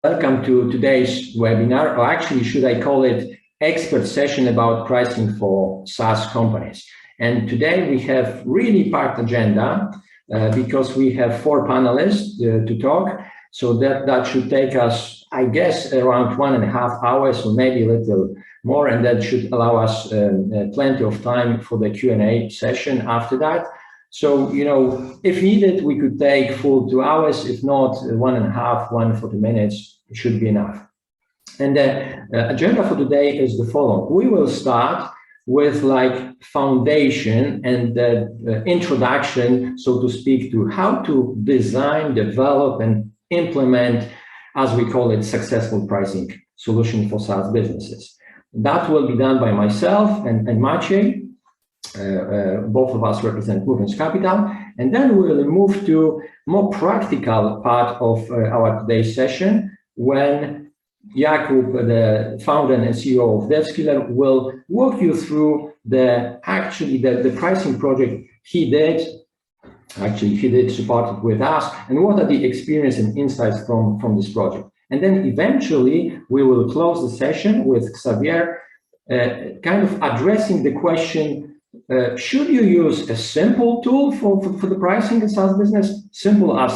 Welcome to today's webinar, or actually should I call it expert session about pricing for SaaS companies. And today we have really packed agenda because we have 4 panelists to talk. So that should take us, I guess, around 1.5 hours or maybe a little more. And that should allow us plenty of time for the Q&A session after that. So, if needed, we could take full 2 hours. If not, 1.5, 140 minutes should be enough. And the agenda for today is the following. We will start with foundation and the introduction, so to speak, to how to design, develop, and implement, as we call it, successful pricing solution for SaaS businesses. That will be done by myself and Maciej. Both of us represent Movens Capital, and then we will move to more practical part of our today's session when Jakub, the founder and CEO of DevSkiller, will walk you through the pricing project he did. Actually, he did support it with us, and what are the experience and insights from this project. And then eventually we will close the session with Xavier kind of addressing the question, should you use a simple tool for the pricing in SaaS business, simple as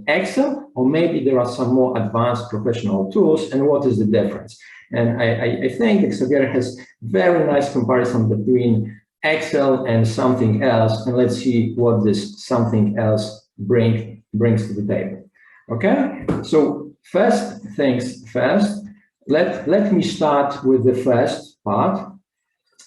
Excel, or maybe there are some more advanced professional tools, and what is the difference? And I think Xavier has very nice comparison between Excel and something else, and let's see what this something else brings to the table. Okay, so first things first, let me start with the first part.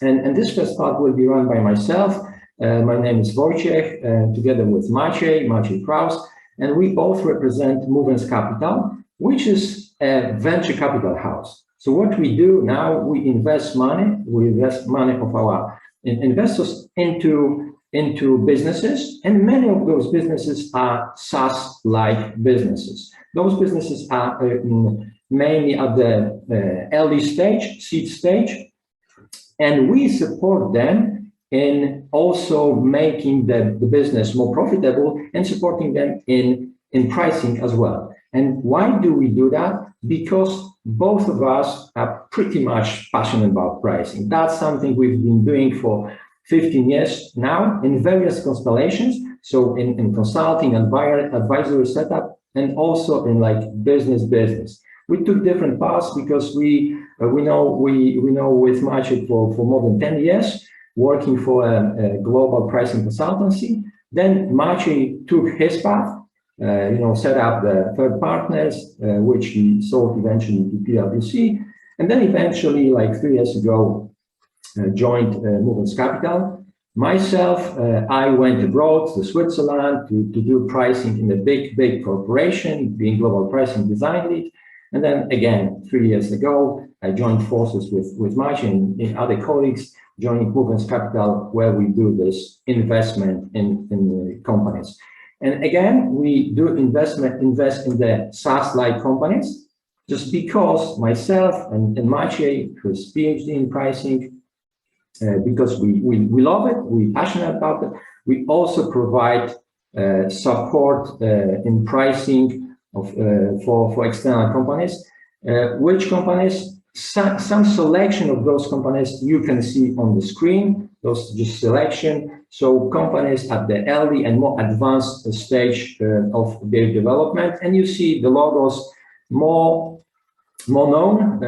And this first part will be run by myself. My name is Wojciech, together with Maciej Kraus, and we both represent Movens Capital, which is a venture capital house. So what we do now, we invest money of our investors into businesses, and many of those businesses are SaaS-like businesses. Those businesses are mainly at the early stage, seed stage, and we support them in also making the business more profitable and supporting them in pricing as well. And why do we do that? Because both of us are pretty much passionate about pricing. That's something we've been doing for 15 years now in various constellations. So in consulting and advisory setup, and also in business. We took different paths because we know with Maciej for more than 10 years, working for a global pricing consultancy. Then Maciej took his path, set up the third partners, which he sold eventually to PwC. And then eventually, 3 years ago, joined Movens Capital. Myself, I went abroad to Switzerland to do pricing in a big corporation, being global pricing design lead. And then again, 3 years ago, I joined forces with Maciej and other colleagues, joining Movens Capital, where we do this investment in companies. And again, we do invest in the SaaS-like companies, just because myself and Maciej, who's PhD in pricing, because we love it, we're passionate about it. We also provide support in pricing for external companies. Which companies? Some selection of those companies you can see on the screen. Those just selection. So companies at the early and more advanced stage of their development, and you see the logos more known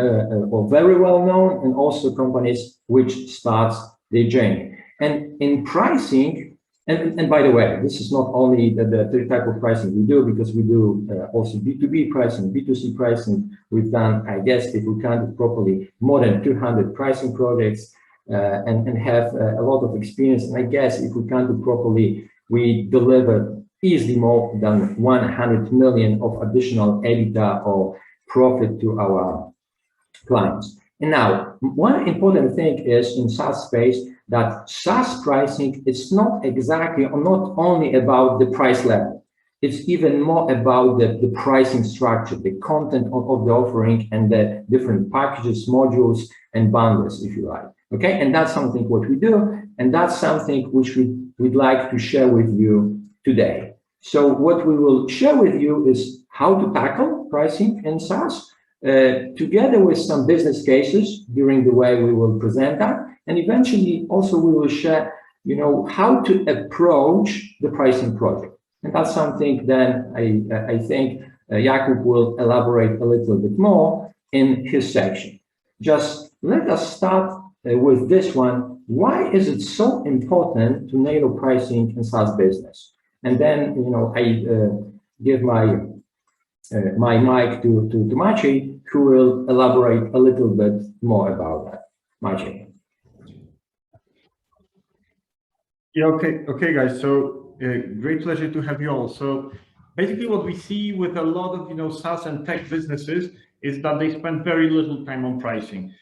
or very well known, and also companies which starts their journey. And in pricing. And by the way, this is not only the type of pricing we do, because we do also B2B pricing, B2C pricing. We've done, I guess, if we count it properly, more than 200 pricing projects and have a lot of experience. And I guess if we count it properly, we deliver easily more than 100 million of additional EBITDA or profit to our clients. And now, one important thing is in SaaS space, that SaaS pricing is not exactly or not only about the price level. It's even more about the pricing structure, the content of the offering, and the different packages, modules, and bundles, if you like. Okay, and that's something what we do, and that's something which we'd like to share with you today. So what we will share with you is how to tackle pricing in SaaS, together with some business cases during the way we will present that. And eventually also we will share, how to approach the pricing project. And that's something then I think Jakub will elaborate a little bit more in his section. Just let us start with this one. Why is it so important to nail pricing in SaaS business? And then, I give my mic to Maciej, who will elaborate a little bit more about that. Maciej. Yeah, okay, guys. So great pleasure to have you all. So basically, what we see with a lot of SaaS and tech businesses is that they spend very little time on pricing.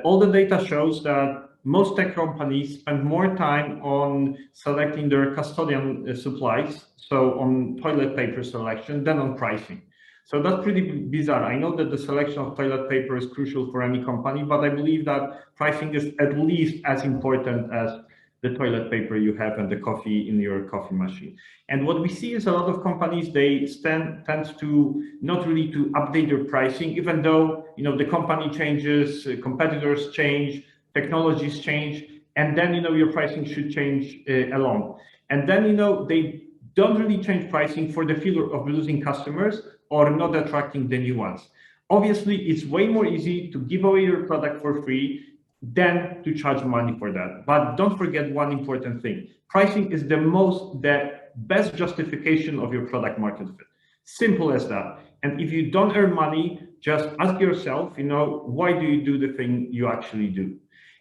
All the data shows that most tech companies spend more time on selecting their custodian supplies, so on toilet paper selection, than on pricing. So that's pretty bizarre. I know that the selection of toilet paper is crucial for any company, but I believe that pricing is at least as important as the toilet paper you have and the coffee in your coffee machine. And what we see is a lot of companies, they tend to not really to update their pricing, even though the company changes, competitors change, technologies change, and then your pricing should change along. And then they don't really change pricing for the fear of losing customers or not attracting the new ones. Obviously, it's way more easy to give away your product for free than to charge money for that. But don't forget one important thing. Pricing is the best justification of your product market fit. Simple as that. And if you don't earn money, just ask yourself, why do you do the thing you actually do?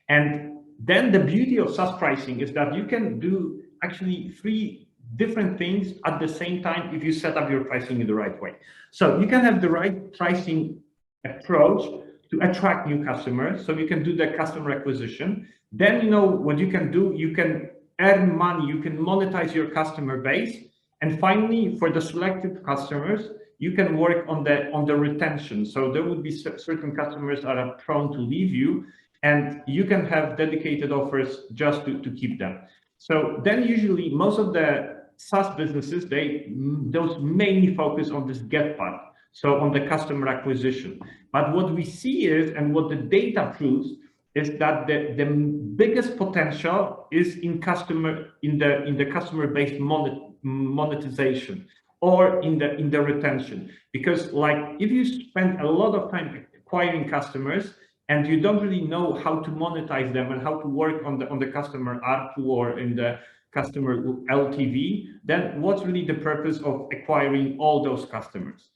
And then the beauty of SaaS pricing is that you can do actually 3 different things at the same time if you set up your pricing in the right way. So you can have the right pricing approach to attract new customers, so you can do the customer acquisition. Then what you can do, you can earn money, you can monetize your customer base, and finally, for the selected customers, you can work on the retention. So there would be certain customers that are prone to leave you, and you can have dedicated offers just to keep them. So then usually most of the SaaS businesses, those mainly focus on this get part, so on the customer acquisition. But what we see is, and what the data proves, is that the biggest potential is in the customer-based monetization, or in the retention. Because if you spend a lot of time acquiring customers and you don't really know how to monetize them and how to work on the customer ARPU or in the customer LTV, then what's really the purpose of acquiring all those customers?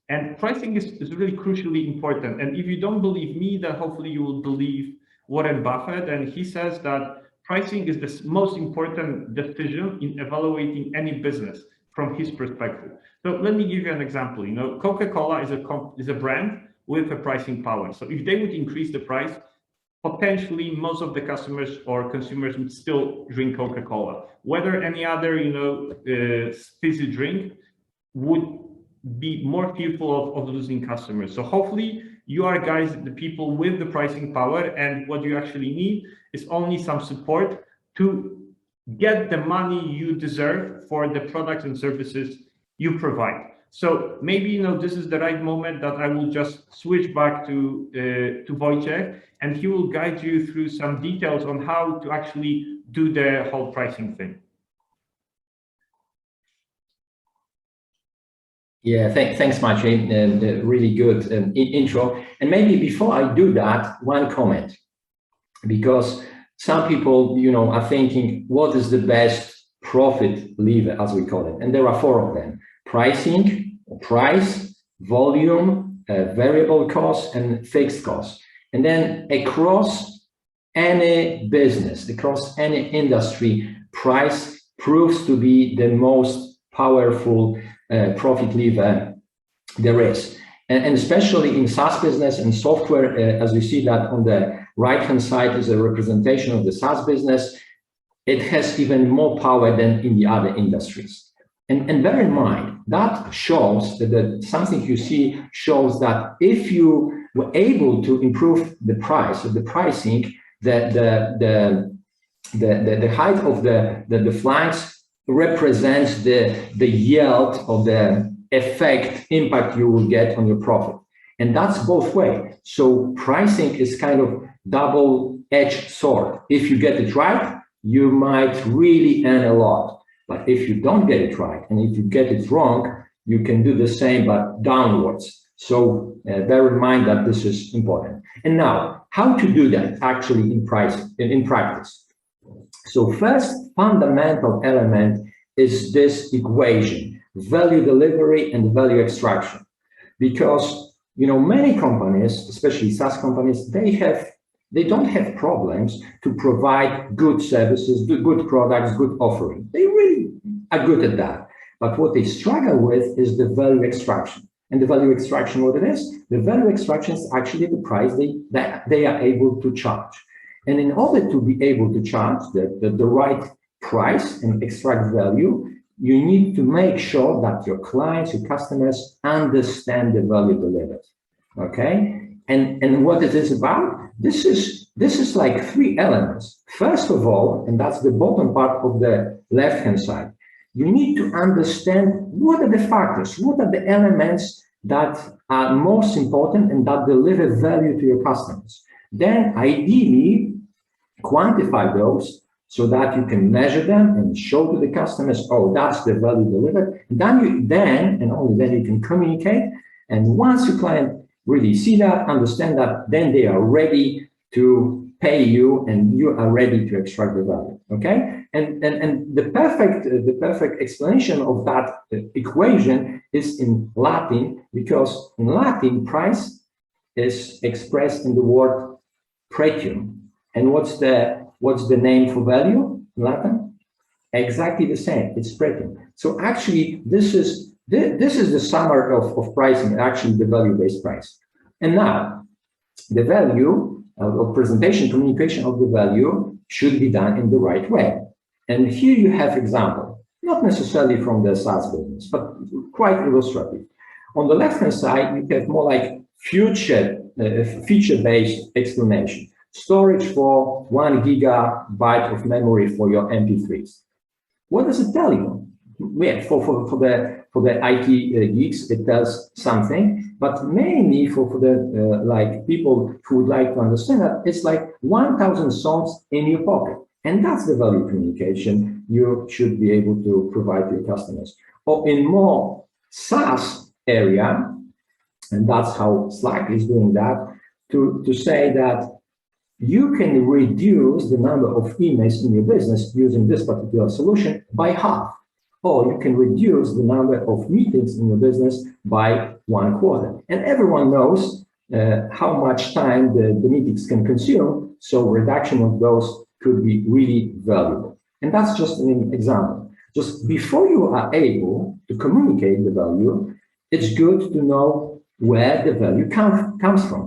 And pricing is really crucially important. And if you don't believe me, then hopefully you will believe Warren Buffett. And he says that pricing is the most important decision in evaluating any business from his perspective. So let me give you an example. Coca-Cola is a brand with a pricing power. So if they would increase the price, potentially most of the customers or consumers would still drink Coca-Cola. Whether any other fizzy drink would be more fearful of losing customers. So hopefully you are guys, the people with the pricing power, and what you actually need is only some support to get the money you deserve for the products and services you provide. So maybe this is the right moment that I will just switch back to Wojciech, and he will guide you through some details on how to actually do the whole pricing thing. Yeah, thanks, Maciej. Really good intro. And maybe before I do that, one comment, because some people, are thinking, what is the best profit lever, as we call it? And there are 4 of them: pricing, price, volume, variable costs, and fixed costs. And then across any business, across any industry, price proves to be the most powerful profit lever there is. And especially in SaaS business and software, as you see that on the right-hand side is a representation of the SaaS business, it has even more power than in the other industries. And bear in mind, that shows that something you see shows that if you were able to improve the price of the pricing, the height of the flags represents the yield of the effect impact you will get on your profit. And that's both ways. So pricing is kind of double-edged sword. If you get it right, you might really earn a lot. But if you don't get it right, and if you get it wrong, you can do the same, but downwards. So bear in mind that this is important. And now, how to do that actually in practice? So first fundamental element is this equation, value delivery and value extraction. Because many companies, especially SaaS companies, they don't have problems to provide good services, good products, good offering. They really are good at that. But what they struggle with is the value extraction. And the value extraction, what it is? The value extraction is actually the price that they are able to charge. And in order to be able to charge the right price and extract value, you need to make sure that your clients, your customers understand the value delivered. Okay? And what it is about? This is like three elements. First of all, and that's the bottom part of the left-hand side, you need to understand what are the factors, what are the elements that are most important and that deliver value to your customers. Then ideally quantify those so that you can measure them and show to the customers, oh, that's the value delivered. And then and only then you can communicate. And once your client really see that, understand that, then they are ready to pay you and you are ready to extract the value. Okay? And the perfect explanation of that equation is in Latin, because in Latin price is expressed in the word pretium. And what's the name for value in Latin? Exactly the same. It's pretium. So actually, this is the summary of pricing, actually the value-based price. And now, the value of presentation, communication of the value should be done in the right way. And here you have example, not necessarily from the SaaS business, but quite illustrative. On the left-hand side, you have more like feature-based explanation. Storage for 1 gigabyte of memory for your MP3s. What does it tell you? Yeah, for the IT geeks, it tells something, but mainly for the like people who would like to understand that, it's like 1,000 songs in your pocket. And that's the value communication you should be able to provide to your customers. Or in more SaaS area, and that's how Slack is doing that, to say that you can reduce the number of emails in your business using this particular solution by half. Or you can reduce the number of meetings in your business by 1/4. And everyone knows how much time the meetings can consume, so reduction of those could be really valuable. And that's just an example. Just before you are able to communicate the value, it's good to know where the value comes from.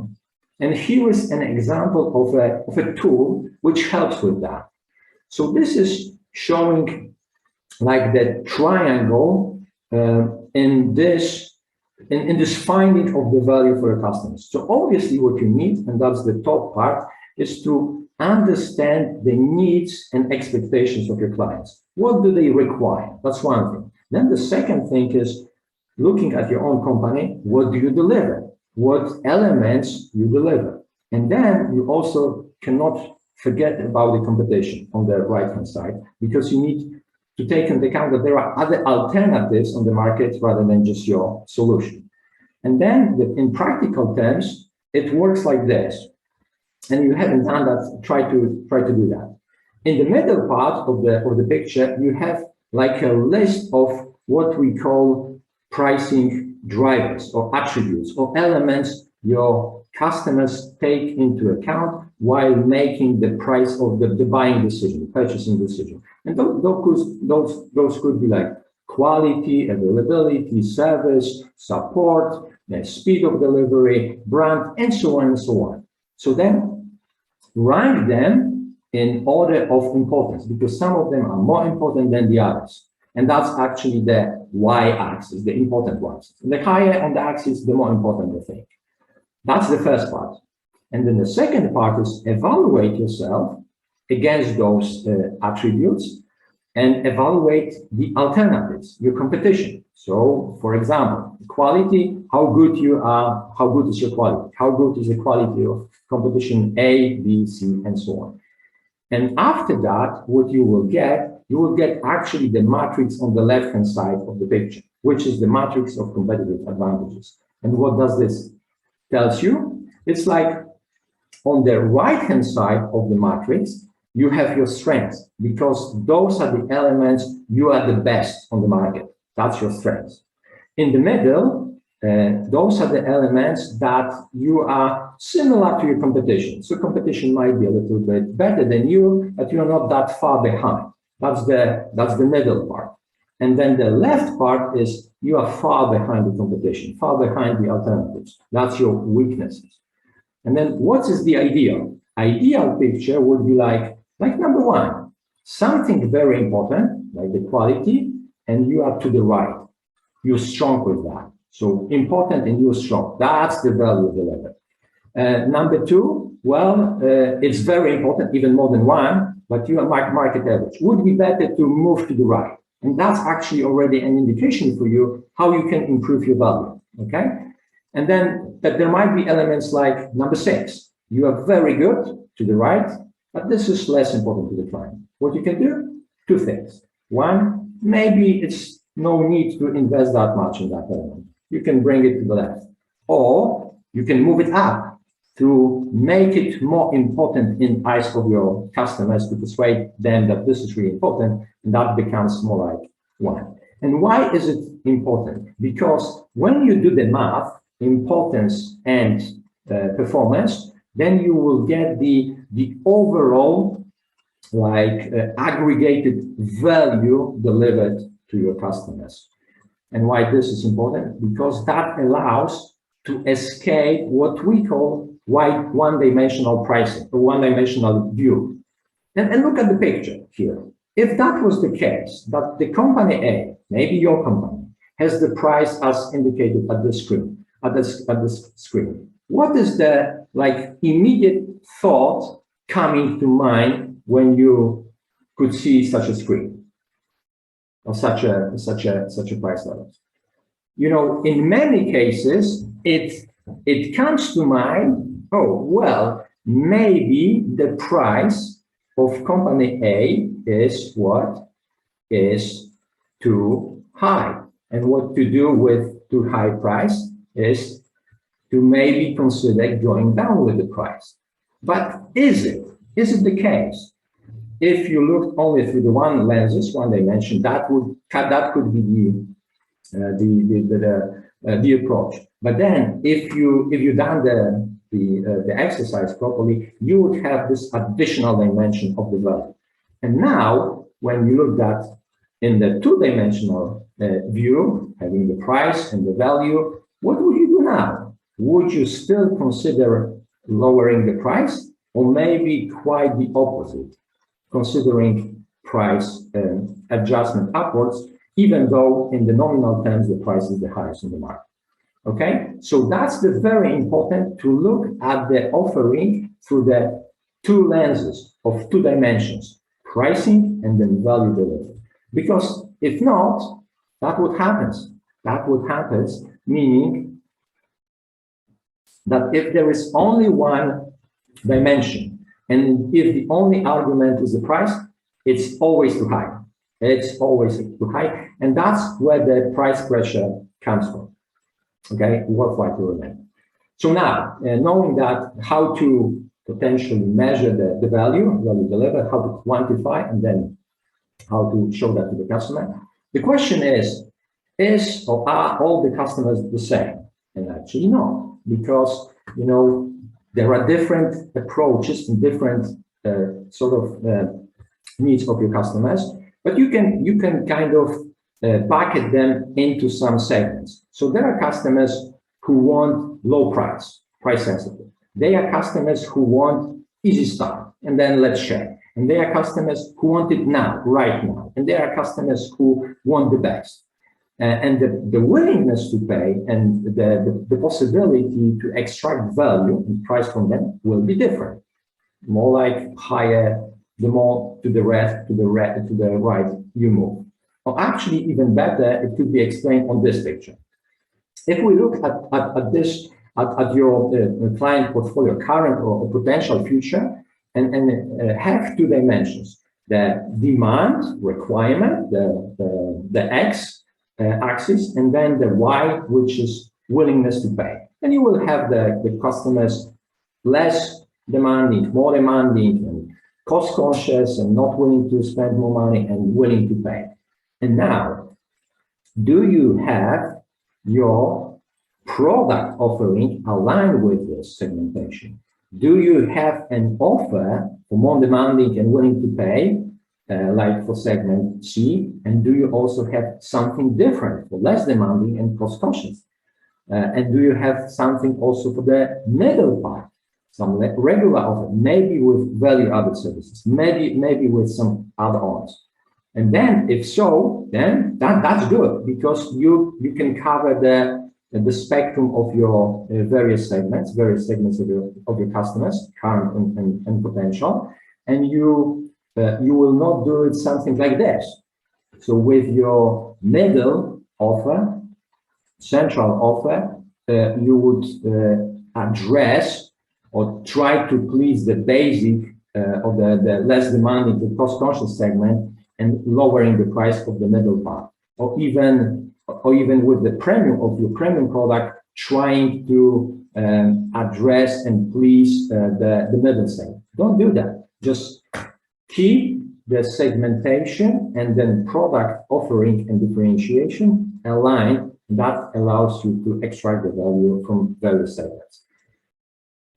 And here is an example of a tool which helps with that. So this is showing like the triangle in this finding of the value for your customers. So obviously what you need, and that's the top part, is to understand the needs and expectations of your clients. What do they require? That's one thing. Then the second thing is looking at your own company, what do you deliver? What elements you deliver? And then you also cannot forget about the competition on the right-hand side, because you need to take into account that there are other alternatives on the market rather than just your solution. And then in practical terms, it works like this. And you haven't done that, try to do that. In the middle part of the picture, you have like a list of what we call pricing drivers or attributes or elements your customers take into account while making the price of the buying decision, purchasing decision. And those could be like quality, availability, service, support, speed of delivery, brand, and so on and so on. So then rank them in order of importance, because some of them are more important than the others. And that's actually the y-axis, the important ones. The higher on the axis, the more important the thing. That's the first part. And then the second part is evaluate yourself against those attributes and evaluate the alternatives, your competition. So, for example, quality, how good you are, how good is your quality, how good is the quality of competition A, B, C, and so on. And after that, what you will get actually the matrix on the left-hand side of the picture, which is the matrix of competitive advantages. And what does this tells you? It's like on the right-hand side of the matrix, you have your strengths, because those are the elements you are the best on the market. That's your strengths. In the middle, those are the elements that you are similar to your competition. So competition might be a little bit better than you, but you're not that far behind. That's the middle part. And then the left part is you are far behind the competition, far behind the alternatives. That's your weaknesses. And then what is the ideal? Ideal picture would be like number one, something very important, like the quality, and you are to the right. You're strong with that. So important and you're strong. That's the value of the level. Number two, well, it's very important, even more than one, but you are market average. Would be better to move to the right. And that's actually already an indication for you how you can improve your value, okay? And then but there might be elements like number six. You are very good to the right, but this is less important to the client. What you can do? Two things. One, maybe it's no need to invest that much in that element. You can bring it to the left. Or you can move it up to make it more important in eyes of your customers, to persuade them that this is really important, and that becomes more like one. And why is it important? Because when you do the math, importance and performance, then you will get the overall aggregated value delivered to your customers. And why this is important? Because that allows to escape what we call one-dimensional pricing, or one-dimensional view. And look at the picture here. If that was the case, that the company A, maybe your company, has the price as indicated at the screen, what is the immediate thought coming to mind when you could see such a screen or such a price level? You know, in many cases, it comes to mind, oh, well, maybe the price of company A is what is too high. And what to do with too high price is to maybe consider going down with the price. But is it the case? If you look only through the one dimension, that could be the approach. But then if you done the exercise properly, you would have this additional dimension of the value. And now when you look at in the two-dimensional view, having the price and the value, what would you do now? Would you still consider lowering the price, or maybe quite the opposite, considering price adjustment upwards, even though in the nominal terms the price is the highest in the market? Okay, so that's the very important to look at the offering through the two lenses of two dimensions, pricing and then value delivery. Because if not, that would happen. That would happen, meaning that if there is only one dimension, and if the only argument is the price, it's always too high. It's always too high, and that's where the price pressure comes from. Okay, worthwhile to remember. So now, knowing that how to potentially measure the value delivered, how to quantify, and then how to show that to the customer, the question is or are all the customers the same? And actually no, because there are different approaches and different needs of your customers, but you can kind of bucket them into some segments. So there are customers who want low price sensitive. They are customers who want easy start, and then let's share. And there are customers who want it now, right now. And there are customers who want the best. And the willingness to pay and the possibility to extract value and price from them will be different. More like higher, the more to the right you move. Or actually, even better, it could be explained on this picture. If we look at this, at your client portfolio, current or potential future, and have two dimensions: the demand requirement, the X axis, and then the Y, which is willingness to pay. And you will have the customers less demanding, more demanding, and cost conscious, and not willing to spend more money and willing to pay. And now, do you have your product offering aligned with this segmentation? Do you have an offer for more demanding and willing to pay, like for segment C? And do you also have something different for less demanding and cost conscious? And do you have something also for the middle part, some regular offer, maybe with value-added services, maybe with some add-ons? And then, if so, then that's good, because you can cover the spectrum of your various segments of your customers, current and potential, and you will not do it something like this. So with your middle offer, central offer, you would address or try to please the basic or the less demanding, the cost-conscious segment, and lowering the price of the middle part, or even with the premium of your premium product, trying to address and please the middle segment. Don't do that. Just keep the segmentation and then product offering and differentiation aligned. That allows you to extract the value from various segments.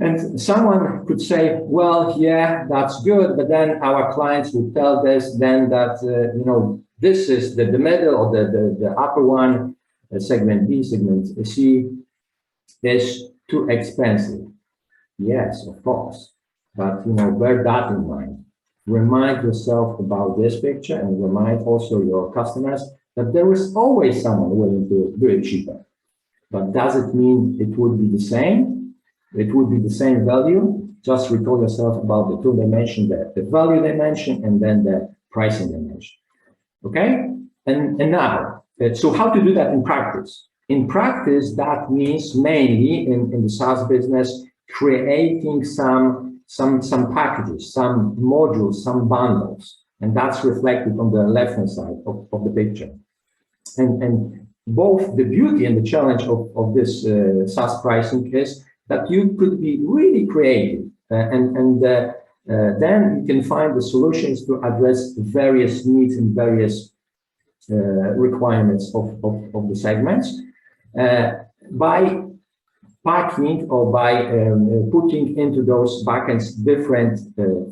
And someone could say, well, yeah, that's good, but then our clients will tell us then that, this is the middle or the upper one, segment B, segment C, is too expensive. Yes, of course, but, bear that in mind. Remind yourself about this picture and remind also your customers that there is always someone willing to do it cheaper. But does it mean it would be the same? It would be the same value. Just recall yourself about the two dimensions, the value dimension and then the pricing dimension. Okay? And now, so how to do that in practice? In practice, that means mainly in the SaaS business, creating some packages, some modules, some bundles. And that's reflected on the left-hand side of the picture. And both the beauty and the challenge of this SaaS pricing is that you could be really creative and then you can find the solutions to address various needs and various requirements of the segments by packing or by putting into those backends different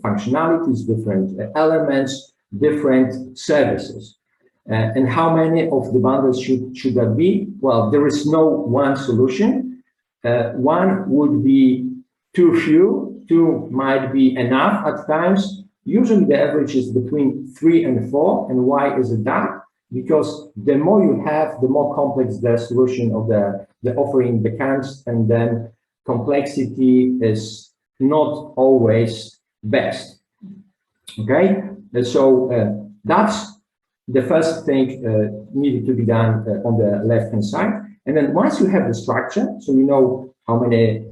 functionalities, different elements, different services. And how many of the bundles should that be? Well, there is no one solution. One would be too few, two might be enough at times. Usually the average is between 3 and 4. And why is it that? Because the more you have, the more complex the solution of the offering becomes, and then complexity is not always best. Okay, and so that's the first thing needed to be done on the left-hand side. And then once you have the structure, so you know how many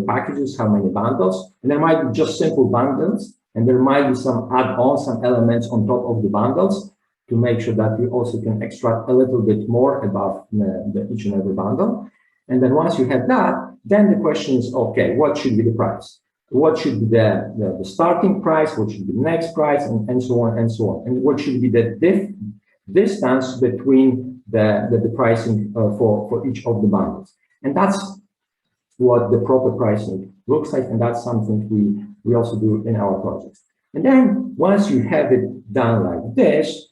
packages, how many bundles, and there might be just simple bundles, and there might be some add-ons, some elements on top of the bundles to make sure that you also can extract a little bit more above each and every bundle. And then once you have that, then the question is, okay, what should be the price? What should be the starting price? What should be the next price? And so on and so on. And what should be the distance between the pricing for each of the bundles? And that's what the proper pricing looks like, and that's something we also do in our projects. And then once you have it done like this,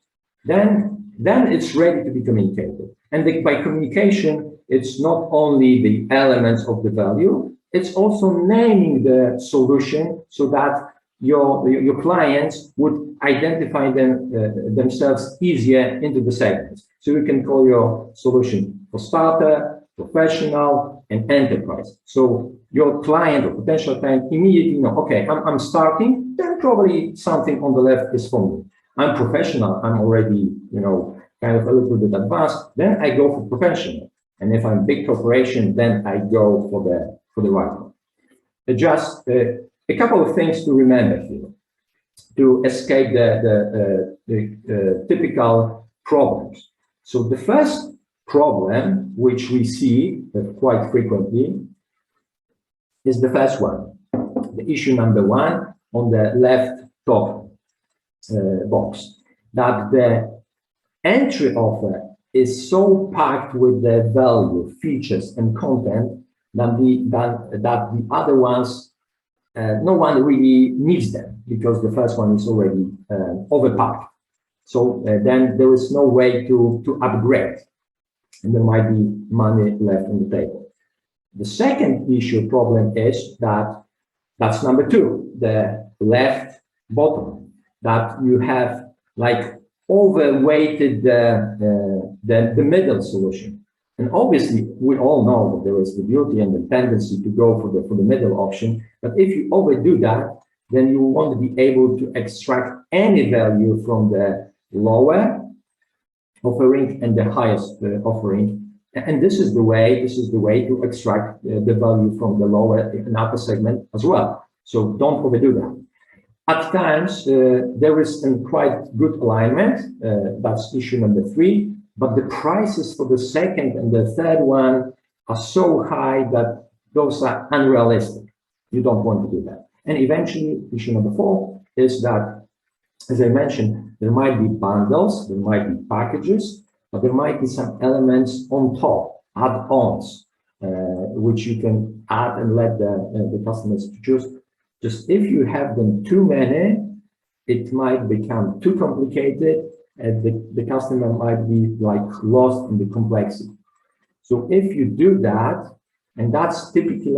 then it's ready to be communicated. And by communication, it's not only the elements of the value, it's also naming the solution so that your clients would identify themselves easier into the segments. So you can call your solution for starter, professional, and enterprise. So your client or potential client immediately know, okay, I'm starting, then probably something on the left is for me. I'm professional, I'm already, kind of a little bit advanced, then I go for professional. And if I'm big corporation, then I go for the right one. Just a couple of things to remember here to escape the typical problems. So the first problem, which we see quite frequently, is the first one, the issue number one on the left top box, that the entry offer is so packed with the value, features, and content that the other ones, no one really needs them because the first one is already overpacked. So then there is no way to upgrade, and there might be money left on the table. The second issue problem is that's number two, the left bottom, that you have like overweighted the middle solution. And obviously, we all know that there is the beauty and the tendency to go for the middle option. But if you overdo that, then you won't be able to extract any value from the lower offering and the highest offering. And this is the way to extract the value from the lower and upper segment as well. So don't overdo that. At times, there is a quite good alignment. That's issue number three. But the prices for the second and the third one are so high that those are unrealistic. You don't want to do that. And eventually, issue number four is that, as I mentioned, there might be bundles, there might be packages, but there might be some elements on top, add-ons, which you can add and let the customers choose. Just if you have them too many, it might become too complicated, and the customer might be like lost in the complexity. So if you do that, and that's typically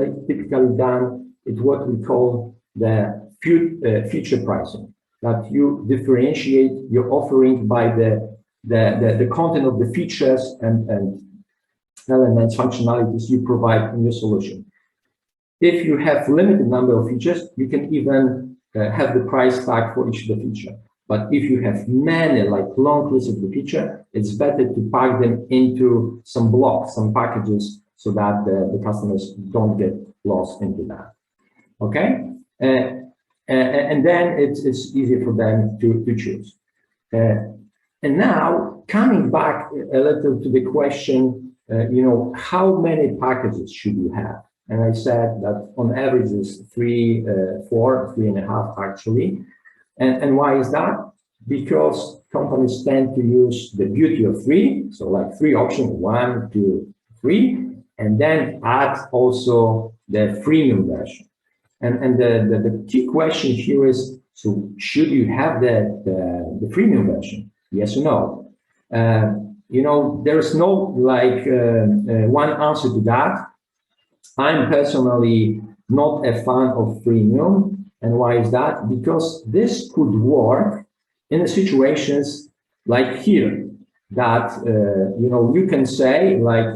done, it's what we call the feature pricing, that you differentiate your offering by the content of the features and elements, functionalities you provide in your solution. If you have limited number of features, you can even have the price tag for each of the feature. But if you have many, like long lists of the feature, it's better to pack them into some blocks, some packages, so that the customers don't get lost into that. Okay? And then it's easier for them to choose. And now, coming back a little to the question, how many packages should you have? And I said that on average is 3, 4, 3.5 actually. And why is that? Because companies tend to use the beauty of 3, so like 3 options, 1, 2, 3, and then add also the freemium version. And the key question here is, so should you have the freemium version? Yes or no? There is no like one answer to that. I'm personally not a fan of freemium. And why is that? Because this could work in situations like here, that, you can say, like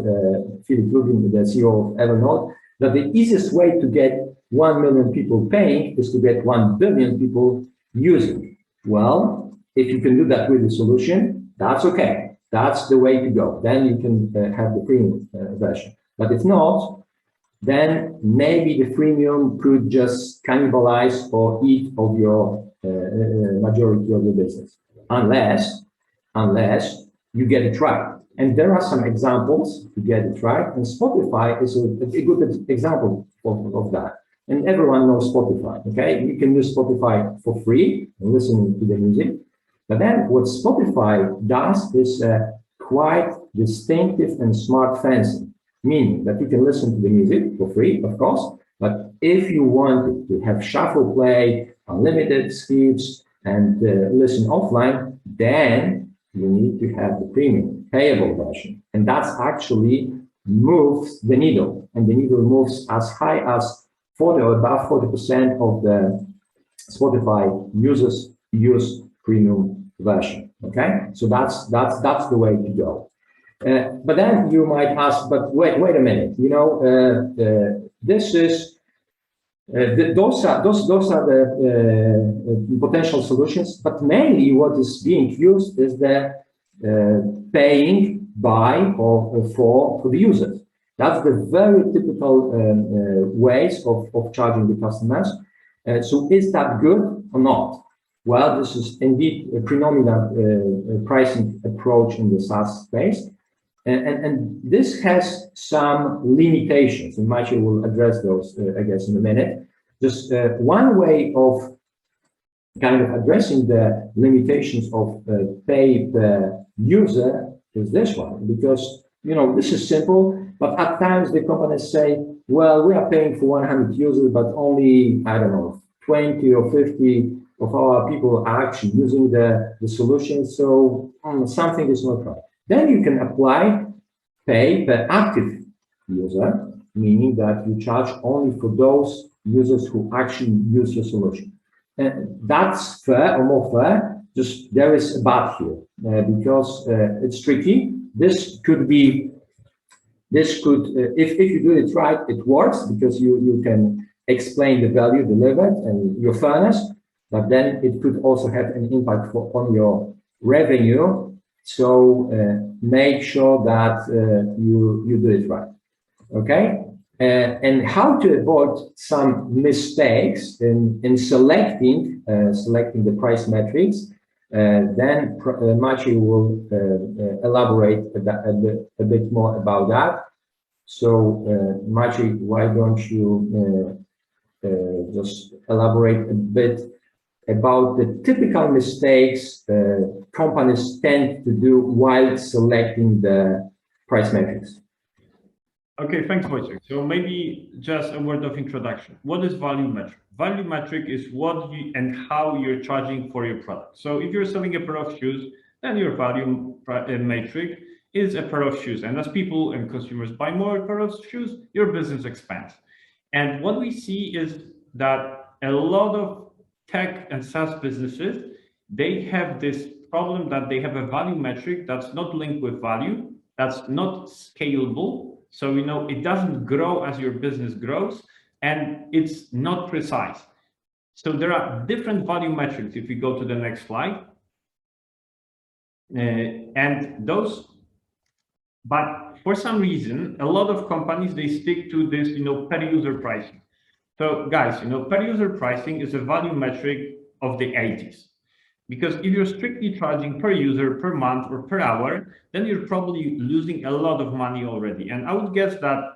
Philip Lubin, the CEO of Evernote, that the easiest way to get 1 million people paying is to get 1 billion people using. Well, if you can do that with the solution, that's okay. That's the way to go. Then you can have the premium version. But if not, then maybe the freemium could just cannibalize or eat of your majority of your business, unless you get it right. And there are some examples to get it right, and Spotify is a good example of that. And everyone knows Spotify, okay? You can use Spotify for free and listen to the music. But then what Spotify does is quite distinctive and smart fancy. Meaning that you can listen to the music for free, of course, but if you want to have shuffle play, unlimited speeds, and listen offline, then you need to have the premium payable version. And that's actually moves the needle, and the needle moves as high as 40 or above 40% of the Spotify users use premium version. Okay, so that's the way to go. But then you might ask, but wait a minute, this is Those are the potential solutions, but mainly what is being used is the paying by or for the users. That's the very typical ways of charging the customers. So is that good or not? Well, this is indeed a predominant pricing approach in the SaaS space. And this has some limitations, and Maciej will address those, I guess, in a minute. Just one way of kind of addressing the limitations of pay per user is this one, because, you know, this is simple, but at times the companies say, well, we are paying for 100 users, but only, I don't know, 20 or 50 of our people are actually using the solution, so something is not right. Then you can apply pay per active user, meaning that you charge only for those users who actually use your solution. And that's fair or more fair, just there is a but here, because it's tricky. This could, if you do it right, it works, because you can explain the value delivered and your fairness, but then it could also have an impact on your revenue. So make sure that you do it right, okay? And how to avoid some mistakes in selecting the price metrics, then Maciej will elaborate a bit more about that. So Maciej, why don't you just elaborate a bit about the typical mistakes companies tend to do while selecting the price metrics. Okay, thanks, Wojciech. So maybe just a word of introduction. What is value metric? Value metric is what you and how you're charging for your product. So if you're selling a pair of shoes, then your value metric is a pair of shoes. And as people and consumers buy more pair of shoes, your business expands. And what we see is that a lot of tech and SaaS businesses, they have this problem that they have a value metric that's not linked with value, that's not scalable. So, you know, it doesn't grow as your business grows, and it's not precise. So there are different value metrics. If we go to the next slide, and those, but for some reason, a lot of companies, they stick to this, you know, per user pricing. So guys, you know, per user pricing is a value metric of the 80s. Because if you're strictly charging per user, per month, or per hour, then you're probably losing a lot of money already. And I would guess that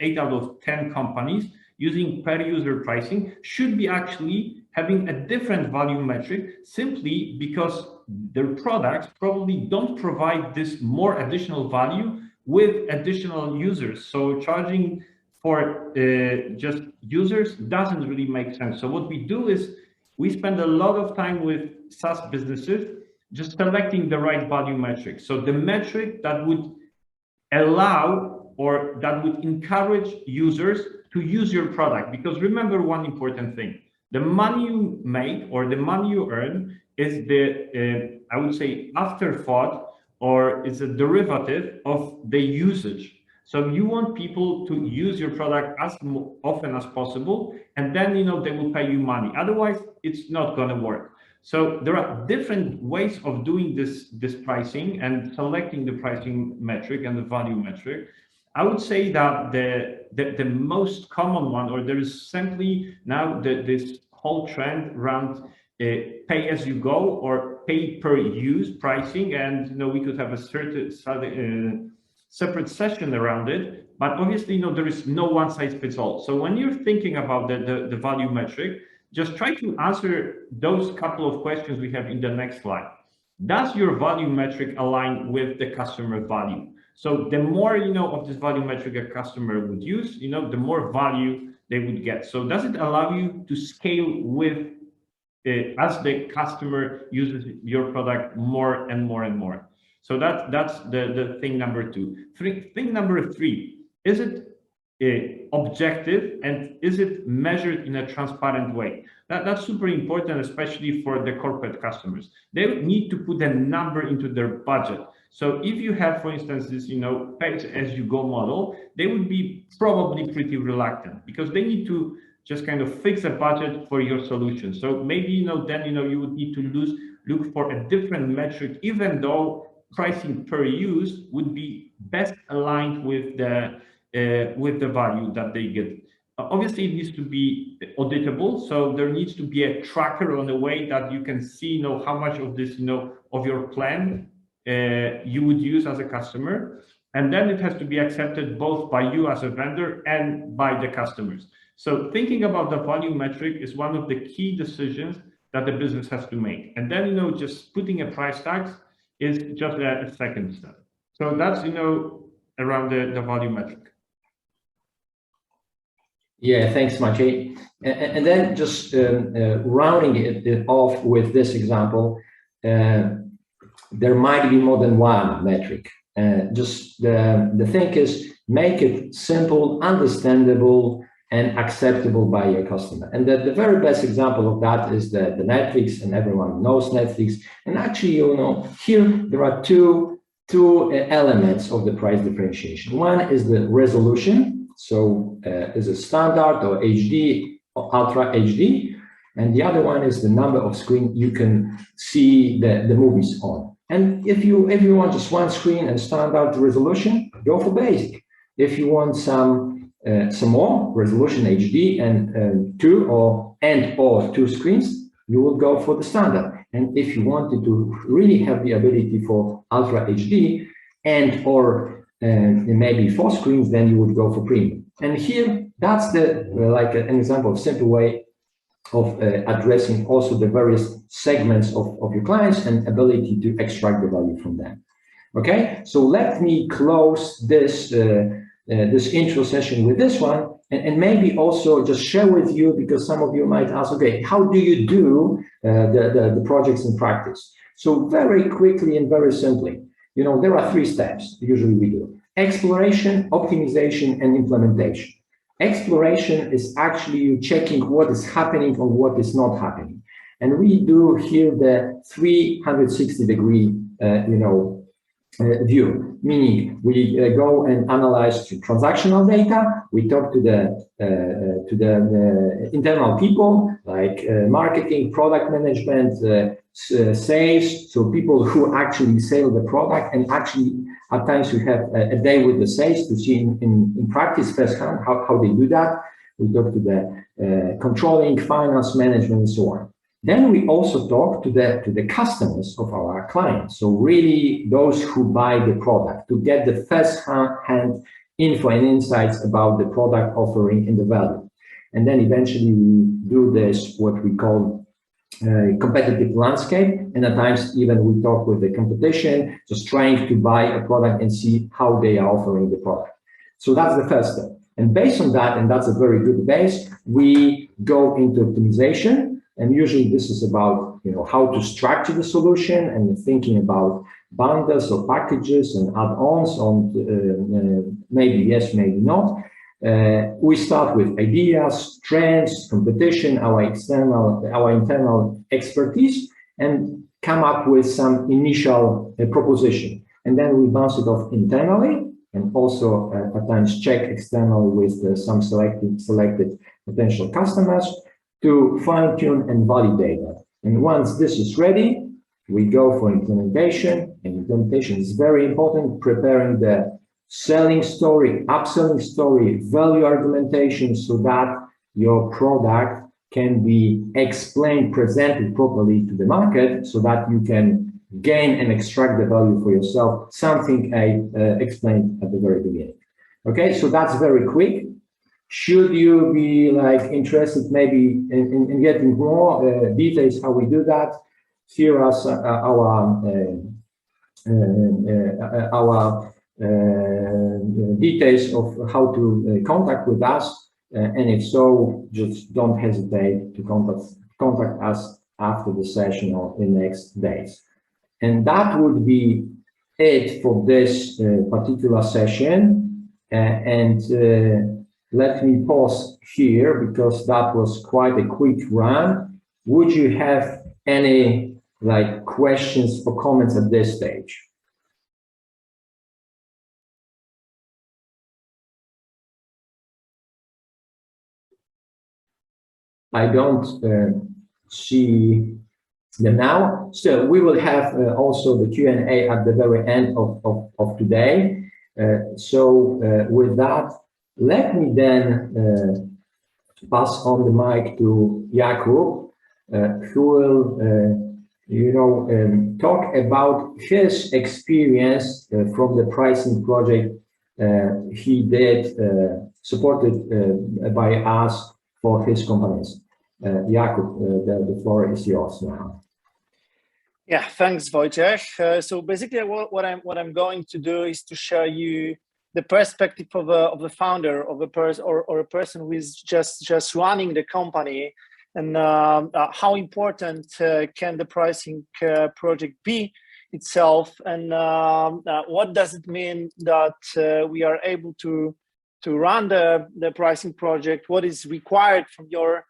8 out of 10 companies using per user pricing should be actually having a different value metric, simply because their products probably don't provide this more additional value with additional users. So charging for just users doesn't really make sense. So what we do is we spend a lot of time with SaaS businesses just selecting the right value metric. So the metric that would allow or that would encourage users to use your product. Because remember one important thing, the money you make or the money you earn is the, I would say, afterthought, or it's a derivative of the usage. So you want people to use your product as often as possible, and then, you know, they will pay you money. Otherwise, it's not going to work. So there are different ways of doing this pricing and selecting the pricing metric and the value metric. I would say that the most common one, or there is simply now this whole trend around pay as you go or pay per use pricing, and you know, we could have a certain separate session around it, but obviously, you know, there is no one size fits all. So when you're thinking about the value metric, just try to answer those couple of questions we have in the next slide. Does your value metric align with the customer value? So the more, you know, of this value metric a customer would use, you know, the more value they would get. So does it allow you to scale with as the customer uses your product more and more and more? So that's the thing number two. Thing number three, is it objective, and is it measured in a transparent way? That's super important, especially for the corporate customers. They need to put a number into their budget. So if you have, for instance, this, you know, pay as you go model, they would be probably pretty reluctant, because they need to just kind of fix a budget for your solution. So maybe, then, you would need to look for a different metric, even though pricing per use would be best aligned with the value that they get. Obviously, it needs to be auditable, so there needs to be a tracker on the way that you can see, how much of this, of your plan you would use as a customer, and then it has to be accepted both by you as a vendor and by the customers. So thinking about the value metric is one of the key decisions that the business has to make, and then just putting a price tag is just a second step. So that's around the value metric. Yeah, thanks, Maciej. And then just rounding it off with this example, there might be more than one metric. Just the thing is, make it simple, understandable, and acceptable by your customer. And the very best example of that is the Netflix, and everyone knows Netflix. And actually, here there are two elements of the price differentiation. One is the resolution. So is a standard or HD or Ultra HD, and the other one is the number of screens you can see the movies on. And if you want just one screen and standard resolution, go for basic. If you want some more resolution HD and two screens, you will go for the standard. And if you wanted to really have the ability for Ultra HD and maybe 4 screens, then you would go for premium. And here, that's like an example of simple way of addressing also the various segments of your clients and ability to extract the value from them. Okay, so let me close this intro session with this one, and maybe also just share with you, because some of you might ask, okay, how do you do the projects in practice? So very quickly and very simply, there are 3 steps usually we do: exploration, optimization, and implementation. Exploration is actually you checking what is happening or what is not happening. And we do here the 360-degree, view, meaning we go and analyze transactional data. We talk to the internal people like marketing, product management, sales, so people who actually sell the product, and actually at times we have a day with the sales to see in practice firsthand how they do that. We talk to the controlling, finance, management, and so on. Then we also talk to the customers of our clients, so really those who buy the product, to get the first-hand info and insights about the product offering and the value. And then eventually we do this, what we call competitive landscape, and at times even we talk with the competition, just trying to buy a product and see how they are offering the product. So that's the first step. And based on that, and that's a very good base, we go into optimization. And usually this is about how to structure the solution and thinking about bundles or packages and add-ons on maybe yes, maybe not. We start with ideas, trends, competition, our internal expertise, and come up with some initial proposition. And then we bounce it off internally, and also at times check externally with some selected potential customers to fine-tune and validate that. And once this is ready, we go for implementation. And implementation is very important, preparing the selling story, upselling story, value argumentation, so that your product can be explained, presented properly to the market, so that you can gain and extract the value for yourself, something I explained at the very beginning. Okay, so that's very quick. Should you be interested maybe in getting more details how we do that, here are our details of how to contact with us, and if so, just don't hesitate to contact us after the session or in next days. And that would be it for this particular session, and let me pause here because that was quite a quick run. Would you have any questions or comments at this stage? I don't see them now. So we will have also the Q&A at the very end of today. With that, let me then pass on the mic to Jakub, who will talk about his experience from the pricing project he did, supported by us for his companies. Jakub, the floor is yours now. Yeah, thanks, Wojciech. So basically, what I'm going to do is to show you the perspective of a founder, of a person, or a person who is just running the company, and how important can the pricing project be itself, and what does it mean that we are able to run the pricing project, what is required from your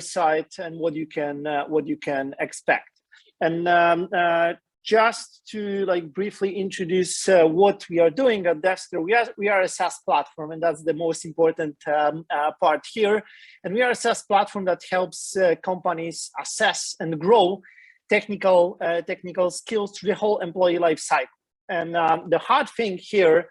side, and what you can expect. And just to briefly introduce what we are doing at DevSkiller, we are a SaaS platform, and that's the most important part here. And we are a SaaS platform that helps companies assess and grow technical skills through the whole employee life cycle. And the hard thing here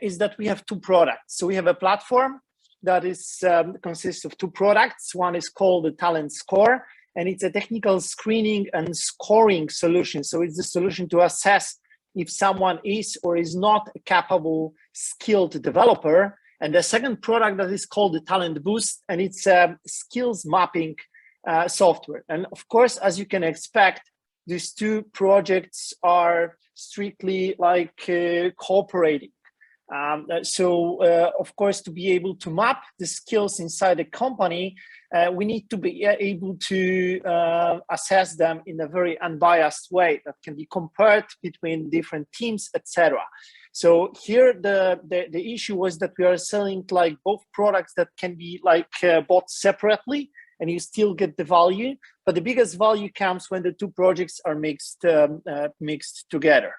is that we have two products. So we have a platform that is consists of two products. One is called the Talent Score, and it's a technical screening and scoring solution. So it's a solution to assess if someone is or is not a capable, skilled developer. And the second product that is called the Talent Boost, and it's a skills mapping software. And of course, as you can expect, these two projects are strictly cooperating. Of course, to be able to map the skills inside the company, we need to be able to assess them in a very unbiased way that can be compared between different teams, etc. So here, the issue was that we are selling both products that can be bought separately, and you still get the value. But the biggest value comes when the two projects are mixed together.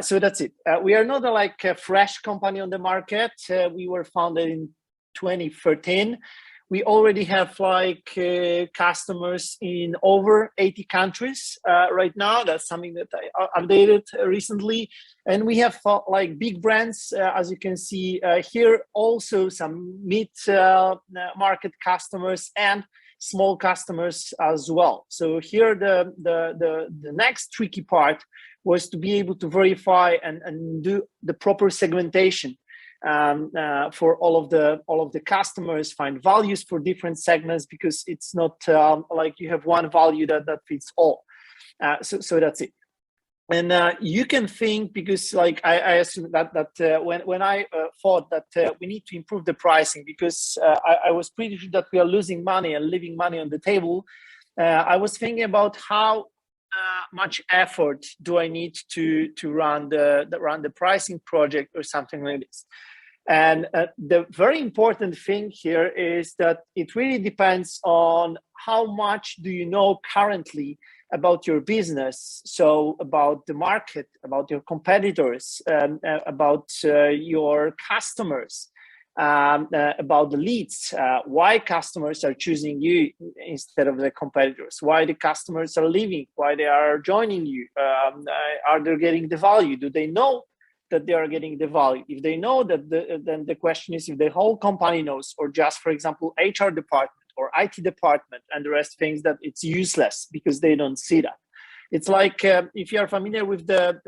So that's it. We are not a fresh company on the market. We were founded in 2013. We already have customers in over 80 countries right now. That's something that I updated recently. And we have big brands, as you can see here, also some mid-market customers and small customers as well. So here the next tricky part was to be able to verify and do the proper segmentation for all of the customers, find values for different segments, because it's not you have one value that fits all. So that's it. And you can think, because I assume that when I thought that we need to improve the pricing, because I was pretty sure that we are losing money and leaving money on the table. I was thinking about how much effort do I need to run the pricing project or something like this. And the very important thing here is that it really depends on how much do you know currently about your business, so about the market, about your competitors, about your customers, about the leads, why customers are choosing you instead of the competitors, why the customers are leaving, why they are joining you, are they getting the value, do they know that they are getting the value? If they know that, then the question is if the whole company knows, or just, for example, HR department or IT department, and the rest thinks that it's useless because they don't see that. It's like if you are familiar with the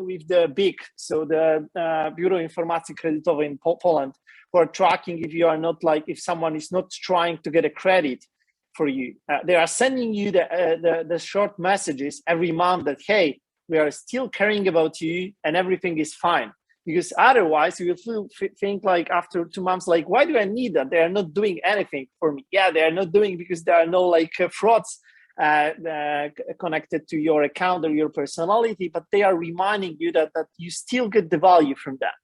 BIG, so the Biuro Informacji Kredytowej in Poland, for tracking if you are not if someone is not trying to get a credit for you, they are sending you the short messages every month that, hey, we are still caring about you and everything is fine. Because otherwise you will think after 2 months, why do I need that? They are not doing anything for me. Yeah, they are not doing, because there are no frauds connected to your account or your personality, but they are reminding you that you still get the value from that.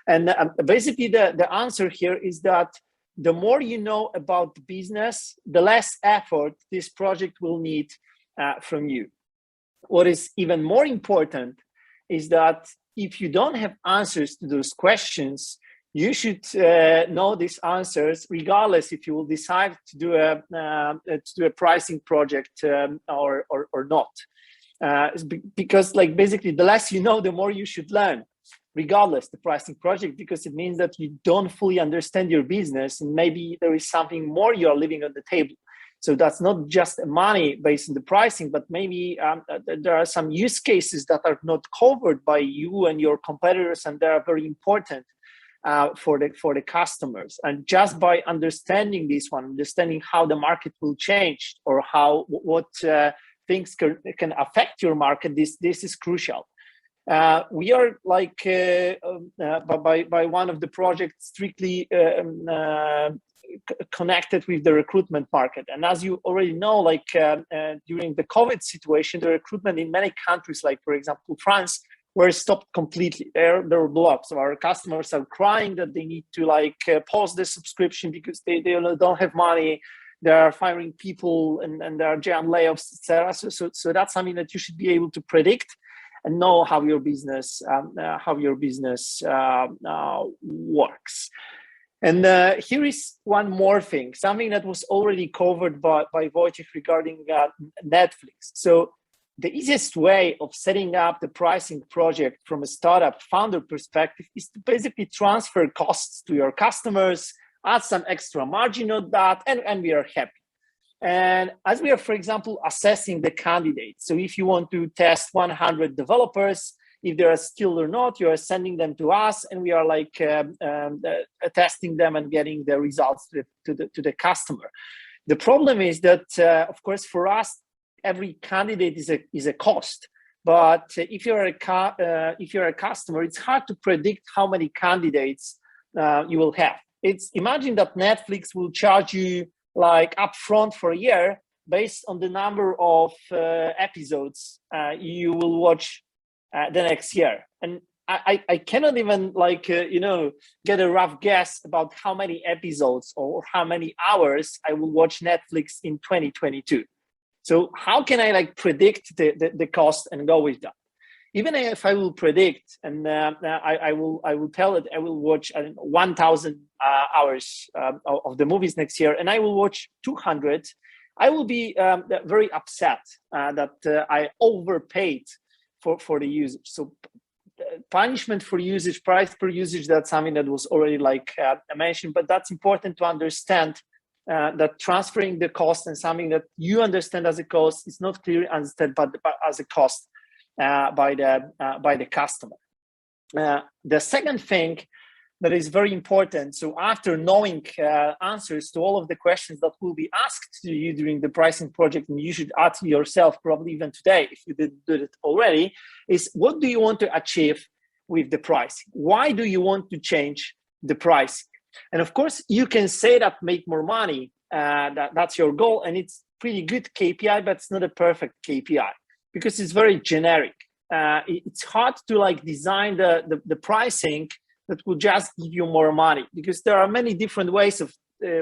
And basically the answer here is that the more you know about the business, the less effort this project will need from you. What is even more important is that if you don't have answers to those questions, you should know these answers, regardless if you will decide to do a pricing project or not. Because like basically the less you know, the more you should learn, regardless the pricing project, because it means that you don't fully understand your business and maybe there is something more you are leaving on the table. So that's not just money based on the pricing, but maybe there are some use cases that are not covered by you and your competitors, and they are very important for the customers. And just by understanding this one, understanding how the market will change or what things can affect your market, this is crucial. We are like by one of the projects strictly connected with the recruitment market. And as you already know, like during the COVID situation, the recruitment in many countries, like for example, France, were stopped completely. There were blocks. So our customers are crying that they need to like pause the subscription because they don't have money. They are firing people and there are giant layoffs, etc. So that's something that you should be able to predict and know how your business works. And here is one more thing, something that was already covered by Wojciech regarding Netflix. So the easiest way of setting up the pricing project from a startup founder perspective is to basically transfer costs to your customers, add some extra margin on that, and we are happy. And as we are, for example, assessing the candidates, so if you want to test 100 developers, if they are skilled or not, you are sending them to us, and we are like testing them and getting the results to the customer. The problem is that, of course, for us, every candidate is a cost. But if you're a customer, it's hard to predict how many candidates you will have. Imagine that Netflix will charge you like upfront for a year based on the number of episodes you will watch the next year. And I cannot even like get a rough guess about how many episodes or how many hours I will watch Netflix in 2022. So how can I like predict the cost and go with that? Even if I will predict and I will tell it I will watch 1,000 hours of the movies next year, and I will watch 200, I will be very upset that I overpaid for the usage. So punishment for usage, price per usage, that's something that was already like mentioned, but that's important to understand that transferring the cost and something that you understand as a cost is not clearly understood but as a cost by the customer. The second thing that is very important, so after knowing answers to all of the questions that will be asked to you during the pricing project, and you should ask yourself probably even today if you didn't do it already, is what do you want to achieve with the pricing? Why do you want to change the pricing? And of course, you can say that make more money, that's your goal, and it's pretty good KPI, but it's not a perfect KPI because it's very generic. It's hard to like design the pricing that will just give you more money, because there are many different ways of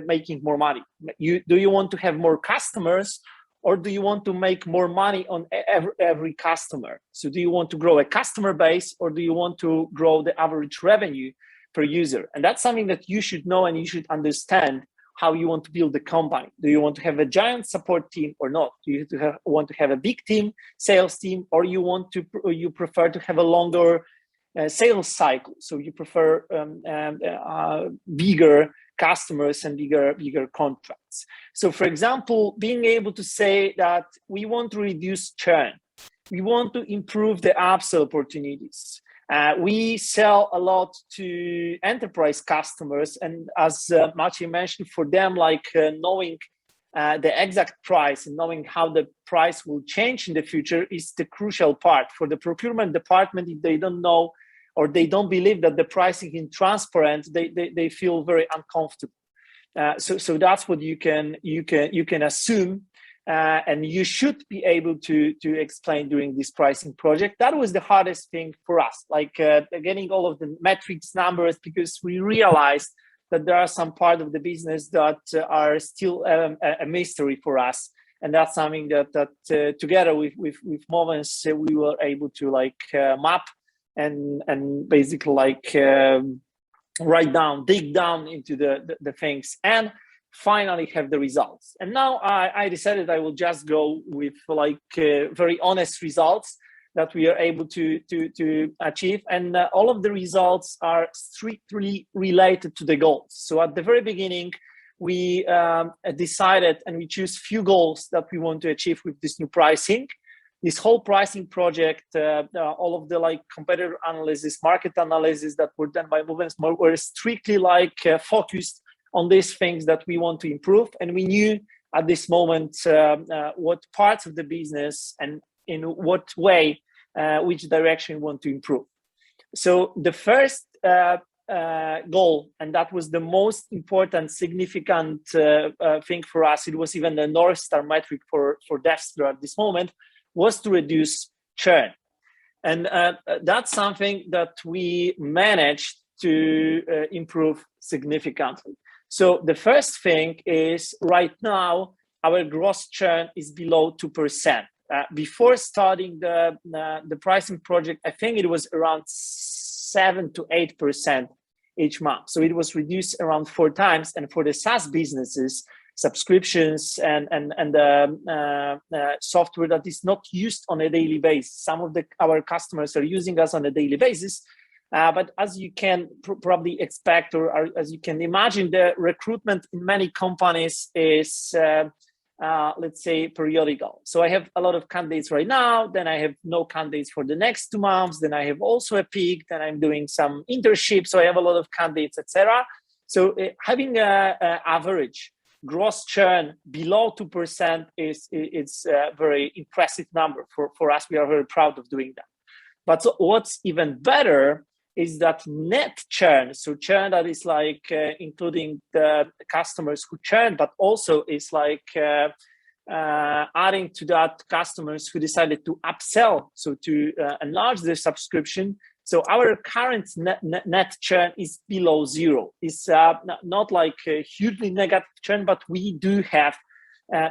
making more money. Do you want to have more customers, or do you want to make more money on every customer? So do you want to grow a customer base, or do you want to grow the average revenue per user? And that's something that you should know, and you should understand how you want to build the company. Do you want to have a giant support team or not? Do you want to have a big team, sales team, or you prefer to have a longer sales cycle? So you prefer bigger customers and bigger contracts. So for example, being able to say that we want to reduce churn, we want to improve the upsell opportunities. We sell a lot to enterprise customers, and as Maciej mentioned, for them, like knowing the exact price and knowing how the price will change in the future is the crucial part. For the procurement department, if they don't know or they don't believe that the pricing is transparent, they feel very uncomfortable. So that's what you can assume. And you should be able to explain during this pricing project. That was the hardest thing for us, like getting all of the metrics numbers, because we realized that there are some part of the business that are still a mystery for us, and that's something that together with Movens we were able to like map and basically like dig down into the things, and finally have the results. And now I decided I will just go with like very honest results that we are able to achieve, and all of the results are strictly related to the goals. So at the very beginning, we decided and we choose few goals that we want to achieve with this new pricing. This whole pricing project, all of the like competitor analysis, market analysis that were done by Movens were strictly like focused on these things that we want to improve. And we knew at this moment what parts of the business and in what way, which direction we want to improve. So the first goal, and that was the most important, significant thing for us, it was even the North Star metric for DevSkiller at this moment, was to reduce churn. And that's something that we managed to improve significantly. So the first thing is right now, our gross churn is below 2%. Before starting the pricing project, I think it was around 7 to 8% each month. So it was reduced around 4 times. And for the SaaS businesses, subscriptions and software that is not used on a daily basis, some of our customers are using us on a daily basis. But as you can probably expect, or as you can imagine, the recruitment in many companies is, let's say, periodical. So I have a lot of candidates right now, then I have no candidates for the next 2 months, then I have also a peak, then I'm doing some internships, so I have a lot of candidates, etc. So having an average gross churn below 2% is a very impressive number for us. We are very proud of doing that. But so what's even better is that net churn, so churn that is like including the customers who churn, but also is like adding to that customers who decided to upsell, so to enlarge their subscription. So our current net churn is below 0. It's not like a hugely negative churn, but we do have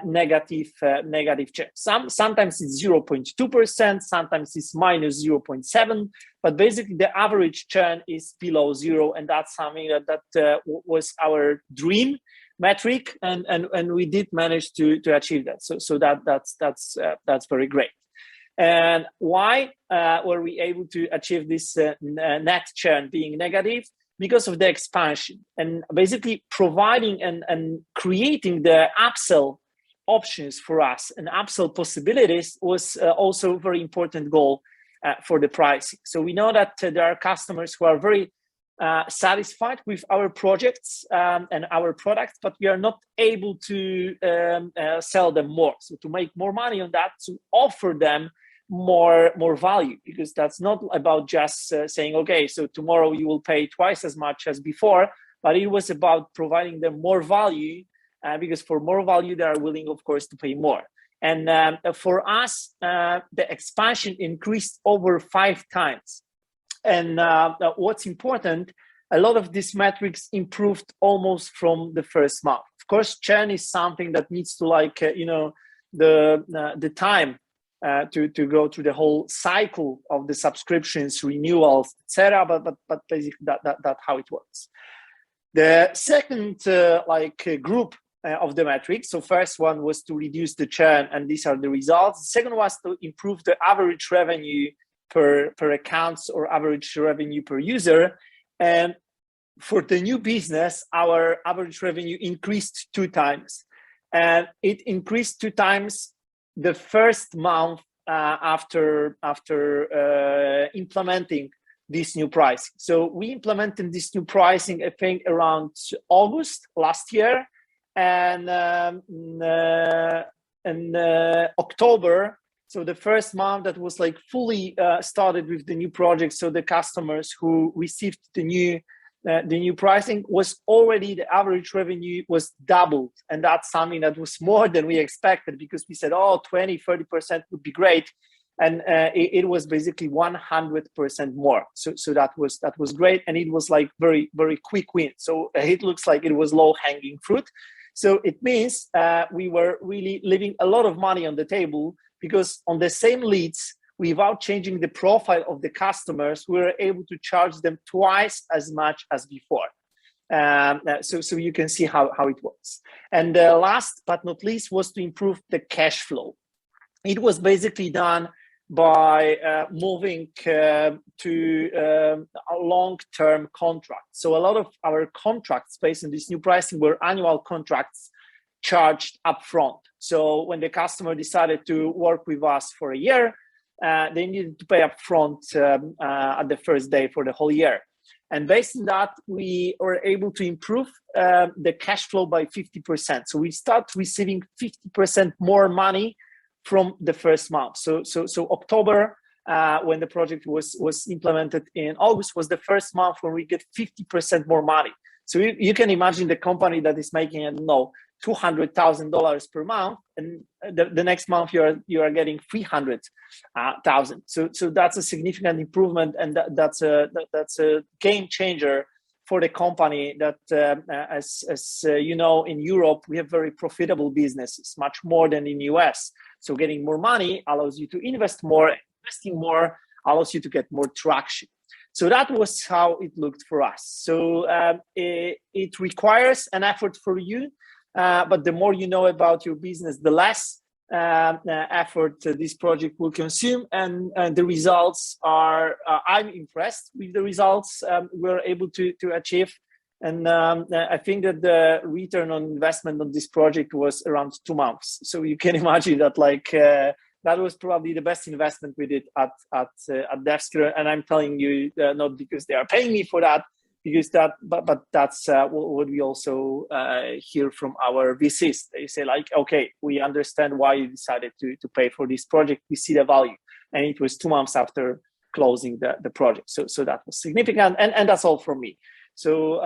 negative churn. Sometimes it's 0.2%, sometimes it's minus 0.7%, but basically the average churn is below 0, and that's something that was our dream metric, and we did manage to achieve that. So that's very great. And why were we able to achieve this net churn being negative? Because of the expansion and basically providing and creating the upsell options for us and upsell possibilities was also a very important goal for the pricing. So we know that there are customers who are very satisfied with our projects and our products, but we are not able to sell them more. So to make more money on that, to offer them more value, because that's not about just saying, okay, so tomorrow you will pay twice as much as before, but it was about providing them more value, because for more value, they are willing, of course, to pay more. And for us, the expansion increased over 5 times. And what's important, a lot of these metrics improved almost from the first month. Of course, churn is something that needs to the time to go through the whole cycle of the subscriptions, renewals, etc. But basically that's how it works. The second group of the metrics. So first one was to reduce the churn, and these are the results. The second was to improve the average revenue per accounts or average revenue per user. And for the new business, our average revenue increased 2 times. And it increased 2 times the first month after implementing this new pricing. So we implemented this new pricing, I think, around August last year, and October. So the first month that was like fully started with the new project. So the customers who received the new pricing was already, the average revenue was doubled. And that's something that was more than we expected, because we said, 20-30% would be great. And it was basically 100% more. So that was great. And it was like very, very quick win. So it looks like it was low hanging fruit. So it means we were really leaving a lot of money on the table, because on the same leads, without changing the profile of the customers, we were able to charge them twice as much as before. So you can see how it works. And last but not least was to improve the cash flow. It was basically done by moving to a long-term contract. So a lot of our contracts based on this new pricing were annual contracts charged upfront. So when the customer decided to work with us for a year, they needed to pay upfront at the first day for the whole year. And based on that, we were able to improve the cash flow by 50%. So we start receiving 50% more money from the first month. So October, when the project was implemented in August, was the first month when we get 50% more money. So you can imagine the company that is making, I don't know, $200,000 per month, and the next month you are getting $300,000. So that's a significant improvement, and that's a game changer for the company. That as you know, in Europe we have very profitable businesses, much more than in US. So getting more money allows you to invest more. Investing more allows you to get more traction. So that was how it looked for us. So it requires an effort for you. But the more you know about your business, the less effort this project will consume, and the results are. I'm impressed with the results we're able to achieve, and I think that the return on investment on this project was around 2 months. So you can imagine that that was probably the best investment we did at DevSkiller, and I'm telling you not because they are paying me for that. Because but that's what we also hear from our VCs. They say okay, we understand why you decided to pay for this project. We see the value, and it was 2 months after closing the project. So that was significant, and that's all from me. So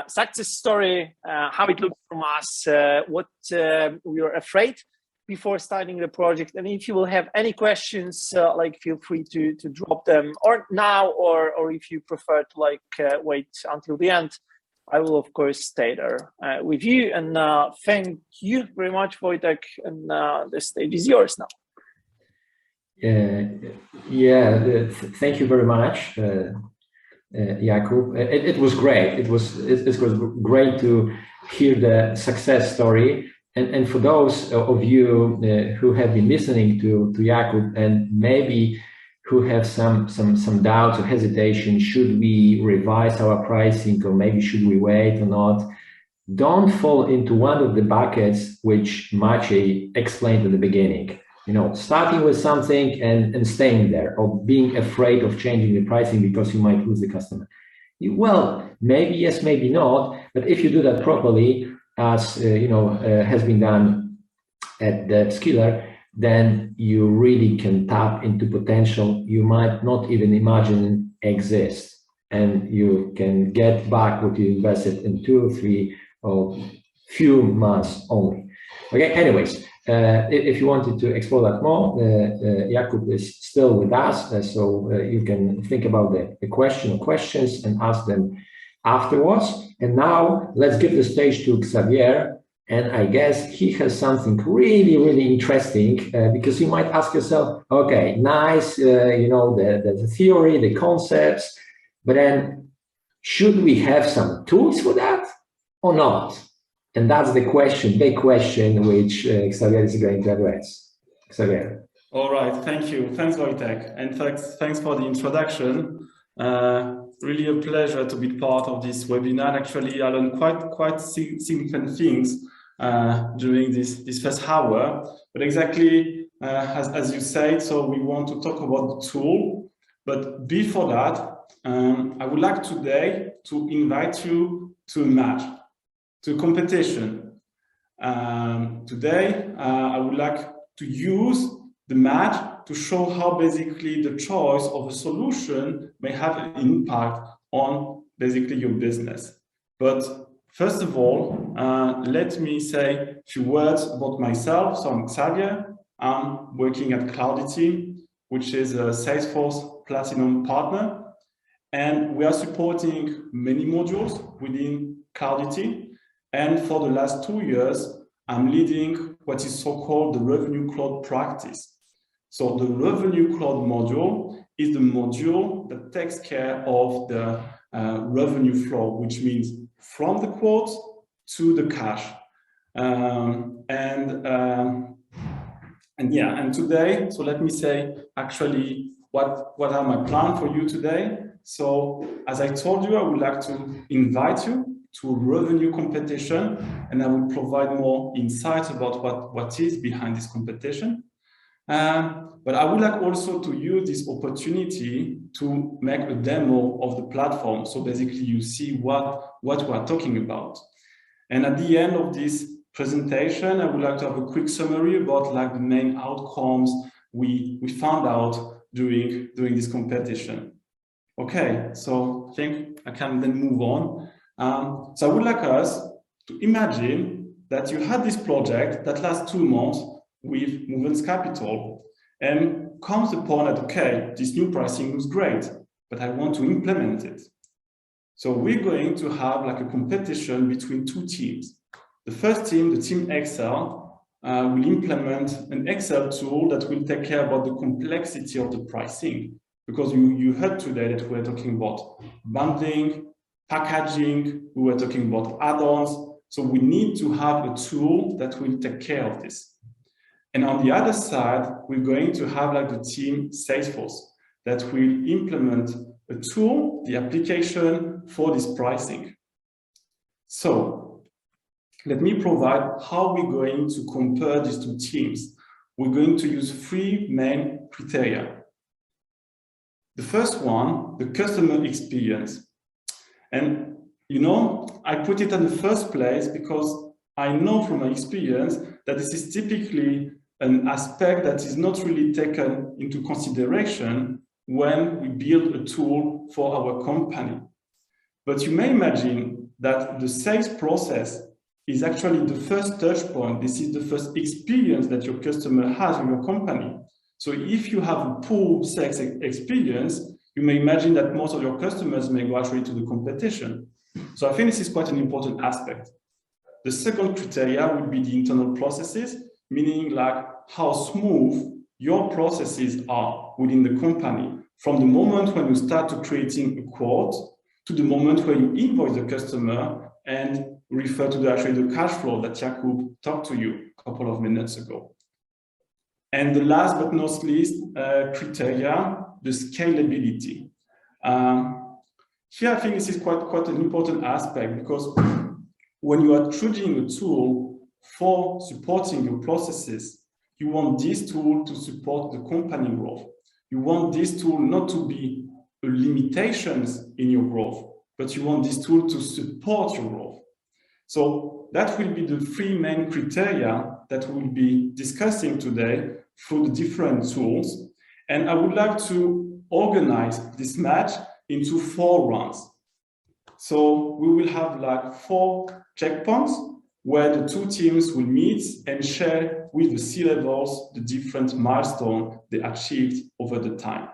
success story, how it looked from us, what we were afraid before starting the project. And if you will have any questions, feel free to drop them or now, or if you prefer to wait until the end, I will of course stay there with you. And thank you very much, Wojtek, and the stage is yours now. Thank you very much, Jakub. It was great. It was great to hear the success story. And for those of you who have been listening to Jakub and maybe who have some doubts or hesitation, should we revise our pricing or maybe should we wait or not? Don't fall into one of the buckets which Maciej explained at the beginning. Starting with something and staying there, or being afraid of changing the pricing because you might lose the customer. Well, maybe yes, maybe not. But if you do that properly, as has been done at DevSkiller, then you really can tap into potential you might not even imagine exists, and you can get back what you invested in 2 or 3 or few months only. Okay. Anyways, if you wanted to explore that more, Jakub is still with us, so you can think about the questions and ask them afterwards. And now let's give the stage to Xavier, and I guess he has something really, really interesting, because you might ask yourself, okay, nice, the theory, the concepts, but then should we have some tools for that or not? And that's the question, big question, which Xavier is going to address. Xavier. All right, thank you. Thanks, Wojtek, and thanks for the introduction. Really a pleasure to be part of this webinar. Actually, I learned quite significant things during this first hour. But exactly as you said, so we want to talk about the tool. But before that, I would like today to invite you to a match, to a competition. Today, I would like to use the match to show how basically the choice of a solution may have an impact on basically your business. But first of all, let me say a few words about myself. So I'm Xavier. I'm working at Cloudity, which is a Salesforce Platinum partner. And we are supporting many modules within Cloudity. And for the last 2 years, I'm leading what is so-called the Revenue Cloud practice. So the Revenue Cloud module is the module that takes care of the revenue flow, which means from the quote to the cash. And today, so let me say actually what are my plans for you today. So as I told you, I would like to invite you to a revenue competition, and I will provide more insights about what is behind this competition. But I would like also to use this opportunity to make a demo of the platform. So basically you see what we are talking about. And at the end of this presentation, I would like to have a quick summary about like the main outcomes we found out during this competition. Okay, so I think I can then move on. So I would like us to imagine that you had this project that lasts 2 months with Movens Capital, and comes the point that, okay, this new pricing looks great, but I want to implement it. So we're going to have like a competition between 2 teams. The first team, the team Excel, will implement an Excel tool that will take care about the complexity of the pricing. Because you heard today that we're talking about bundling, packaging, we were talking about add-ons. So we need to have a tool that will take care of this. And on the other side, we're going to have like the team Salesforce that will implement a tool, the application for this pricing. So let me provide how we're going to compare these 2 teams. We're going to use 3 main criteria. The first one, the customer experience. And you know, I put it in the first place because I know from my experience that this is typically an aspect that is not really taken into consideration when we build a tool for our company. But you may imagine that the sales process is actually the first touch point. This is the first experience that your customer has with your company. So if you have a poor sales experience, you may imagine that most of your customers may go actually to the competition. So I think this is quite an important aspect. The second criteria would be the internal processes, meaning like how smooth your processes are within the company, from the moment when you start to creating a quote to the moment where you invoice the customer and refer to the cash flow that Jakub talked to you a couple of minutes ago. And the last but not least criteria, the scalability. Here, I think this is quite an important aspect, because when you are choosing a tool for supporting your processes, you want this tool to support the company growth. You want this tool not to be limitations in your growth, but you want this tool to support your growth. So that will be the 3 main criteria that we'll be discussing today through the different tools. And I would like to organize this match into 4 rounds. So we will have like 4 checkpoints where the 2 teams will meet and share with the C-levels the different milestones they achieved over the time.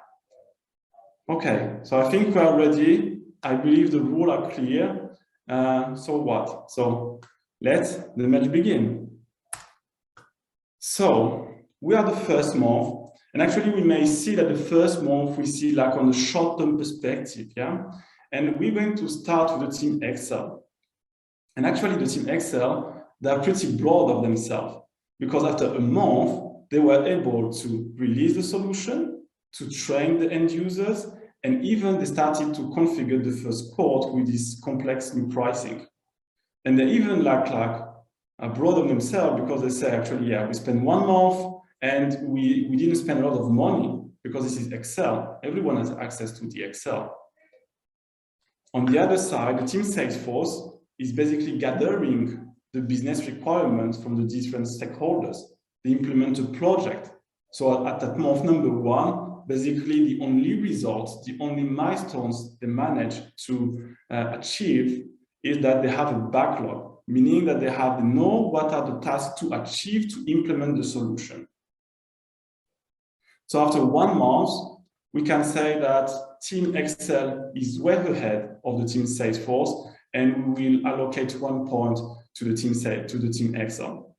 Okay, so I think we are ready. I believe the rules are clear. So what? So let the match begin. So we are the first month, and actually we may see that the first month we see like on a short-term perspective, yeah? And we're going to start with the team Excel. And actually the team Excel, they're pretty proud of themselves, because after a month, they were able to release the solution, to train the end users, and even they started to configure the first quote with this complex new pricing. And they even like are proud of themselves, because they say, actually, yeah, we spent 1 month and we didn't spend a lot of money, because this is Excel. Everyone has access to the Excel. On the other side, the team Salesforce is basically gathering the business requirements from the different stakeholders. They implement a project. So at that month number 1, basically the only results, the only milestones they manage to achieve is that they have a backlog, meaning that they have to know what are the tasks to achieve to implement the solution. So after 1 month, we can say that Team Excel is way ahead of the Team Salesforce, and we will allocate 1 point to the Team Excel.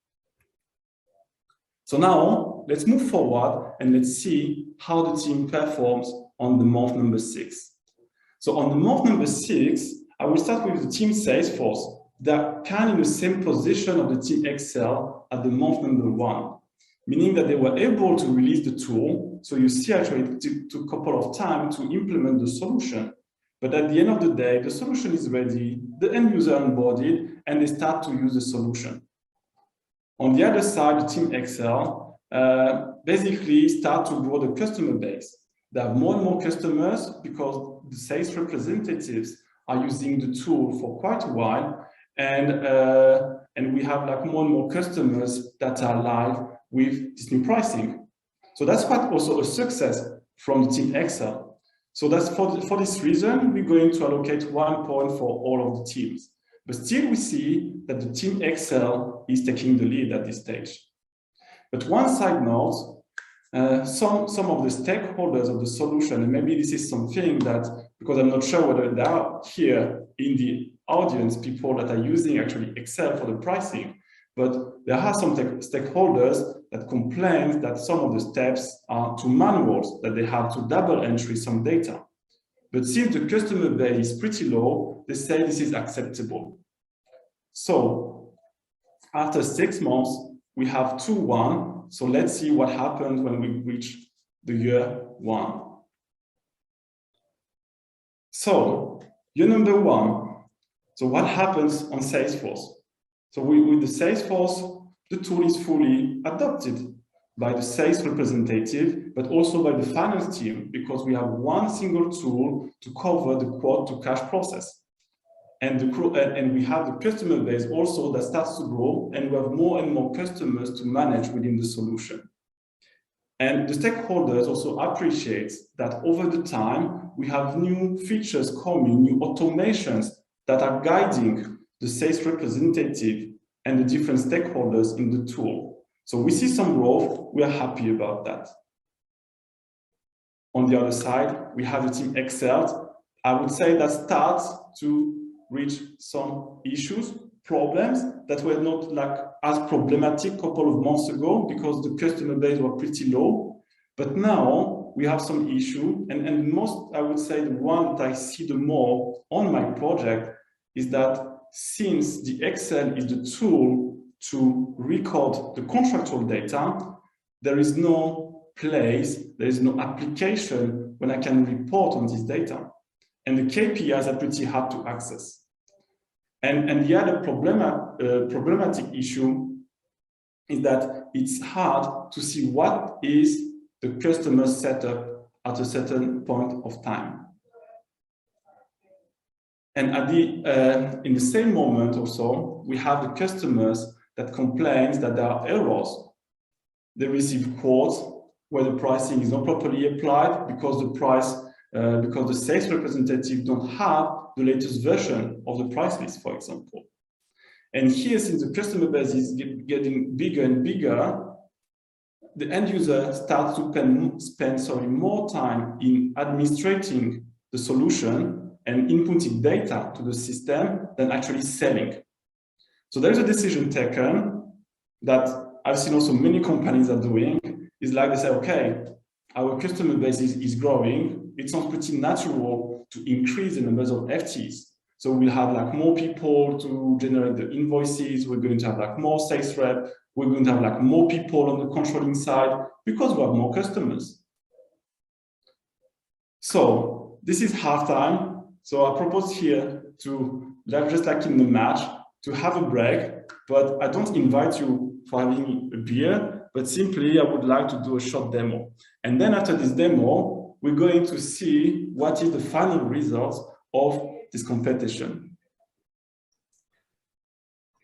So now now, let's move forward and let's see how the team performs on the month number 6. So on the month number 6, I will start with the team Salesforce. They're kind of in the same position of the team Excel at the month number 1, meaning that they were able to release the tool. So you see actually it took a couple of time to implement the solution. But at the end of the day, the solution is ready, the end user onboarded, and they start to use the solution. On the other side, the team Excel basically start to grow the customer base. They have more and more customers because the sales representatives are using the tool for quite a while, and we have like more and more customers that are live with this new pricing. So that's quite also a success from the team Excel. So that's for this reason, we're going to allocate 1 point for all of the teams. But still we see that the team Excel is taking the lead at this stage. But one side note, some of the stakeholders of the solution, and maybe this is something that, because I'm not sure whether there are here in the audience people that are using actually Excel for the pricing, but there are some stakeholders that complain that some of the steps are too manual, that they have to double entry some data. But since the customer base is pretty low, they say this is acceptable. So after 6 months, we have 2-1. So let's see what happens when we reach the year 1. So year number 1. So what happens on Salesforce? So with the Salesforce, the tool is fully adopted by the sales representative, but also by the finance team, because we have one single tool to cover the quote to cash process. And we have the customer base also that starts to grow, and we have more and more customers to manage within the solution. And the stakeholders also appreciate that over the time, we have new features coming, new automations that are guiding the sales representative and the different stakeholders in the tool. So we see some growth, we are happy about that. On the other side, we have the team Excel. I would say that starts to reach some issues, problems that were not like as problematic a couple of months ago because the customer base were pretty low. But now we have some issue, and most, I would say the one that I see the more on my project is that since the Excel is the tool to record the contractual data, there is no place, there is no application when I can report on this data. And the KPIs are pretty hard to access. And the other problematic issue is that it's hard to see what is the customer setup at a certain point of time. And at in the same moment also, we have the customers that complain that there are errors. They receive quotes where the pricing is not properly applied because because the sales representative don't have the latest version of the price list, for example. And here, since the customer base is getting bigger and bigger, the end user starts to spend more time in administrating the solution and inputting data to the system than actually selling. So there's a decision taken that I've seen also many companies are doing, is like they say, okay, our customer base is growing. It sounds pretty natural to increase the numbers of FTEs. So we'll have like more people to generate the invoices. We're going to have like more sales rep. We're going to have like more people on the controlling side because we have more customers. So this is halftime. So I propose here to, just like in the match, to have a break, but I don't invite you for having a beer, but simply I would like to do a short demo. And then after this demo, we're going to see what is the final result of this competition.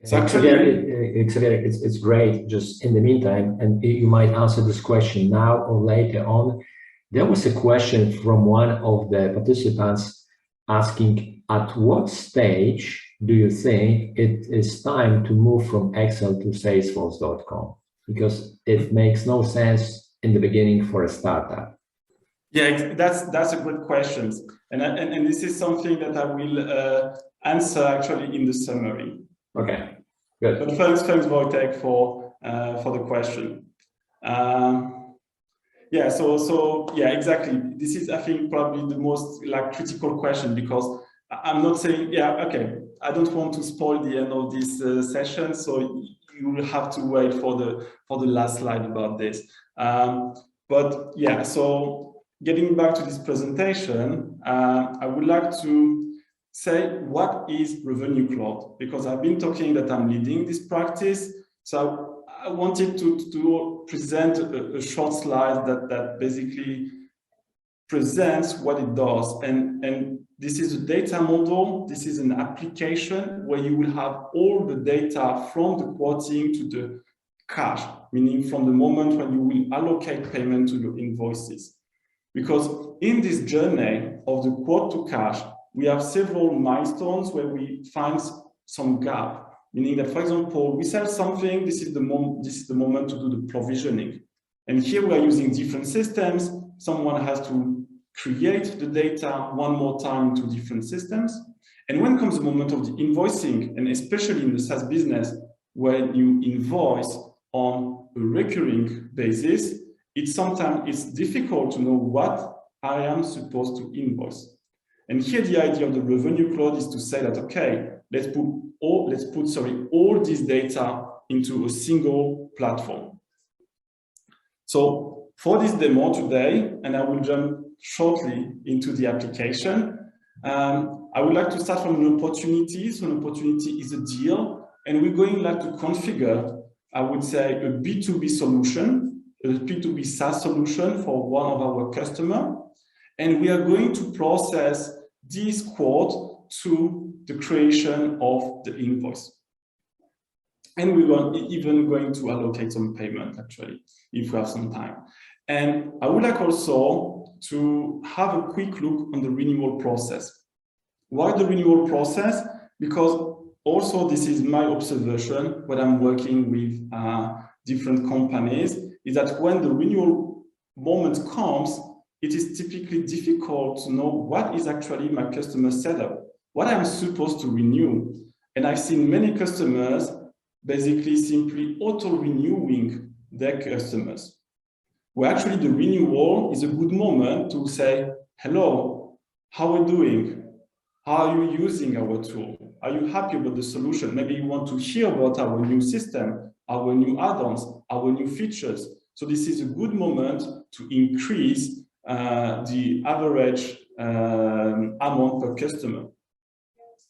So actually, it's great. Just in the meantime, and you might answer this question now or later on. There was a question from one of the participants asking, at what stage do you think it is time to move from Excel to Salesforce.com? Because it makes no sense in the beginning for a startup. Yeah, that's a good question. And this is something that I will answer actually in the summary. Okay, good. But thanks Wojtek, for the question. Yeah, so yeah, exactly. This is, I think, probably the most like critical question, because I'm not saying, yeah, okay, I don't want to spoil the end of this session, so you will have to wait for the last slide about this. But yeah, so getting back to this presentation, I would like to say what is Revenue Cloud, because I've been talking that I'm leading this practice. So I wanted to present a short slide that basically presents what it does. And this is a data model. This is an application where you will have all the data from the quoting to the cash, meaning from the moment when you will allocate payment to your invoices. Because in this journey of the quote to cash, we have several milestones where we find some gap. Meaning that, for example, we sell something, this is the moment to do the provisioning. And here we are using different systems. Someone has to create the data one more time into different systems. And when comes the moment of the invoicing, and especially in the SaaS business, when you invoice on a recurring basis, it's difficult to know what I am supposed to invoice. And here the idea of the Revenue Cloud is to say that, okay, let's put all this data into a single platform. So for this demo today, and I will jump shortly into the application, I would like to start from an opportunity. So an opportunity is a deal, and we're going like to configure, I would say, a B2B solution, a B2B SaaS solution for one of our customers. And we are going to process this quote to the creation of the invoice. And we're even going to allocate some payment, actually, if we have some time. And I would like also to have a quick look on the renewal process. Why the renewal process? Because also this is my observation when I'm working with different companies, is that when the renewal moment comes, it is typically difficult to know what is actually my customer setup, what I'm supposed to renew. And I've seen many customers basically simply auto-renewing their customers, where actually the renewal is a good moment to say, hello, how are you doing? How are you using our tool? Are you happy about the solution? Maybe you want to hear about our new system, our new add-ons, our new features. So this is a good moment to increase the average amount per customer.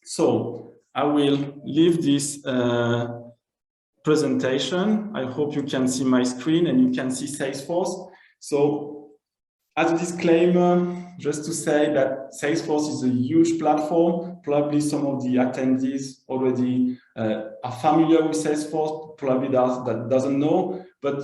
So I will leave this presentation. I hope you can see my screen and you can see Salesforce. So as a disclaimer, just to say that Salesforce is a huge platform. Probably some of the attendees already are familiar with Salesforce, probably that doesn't know. But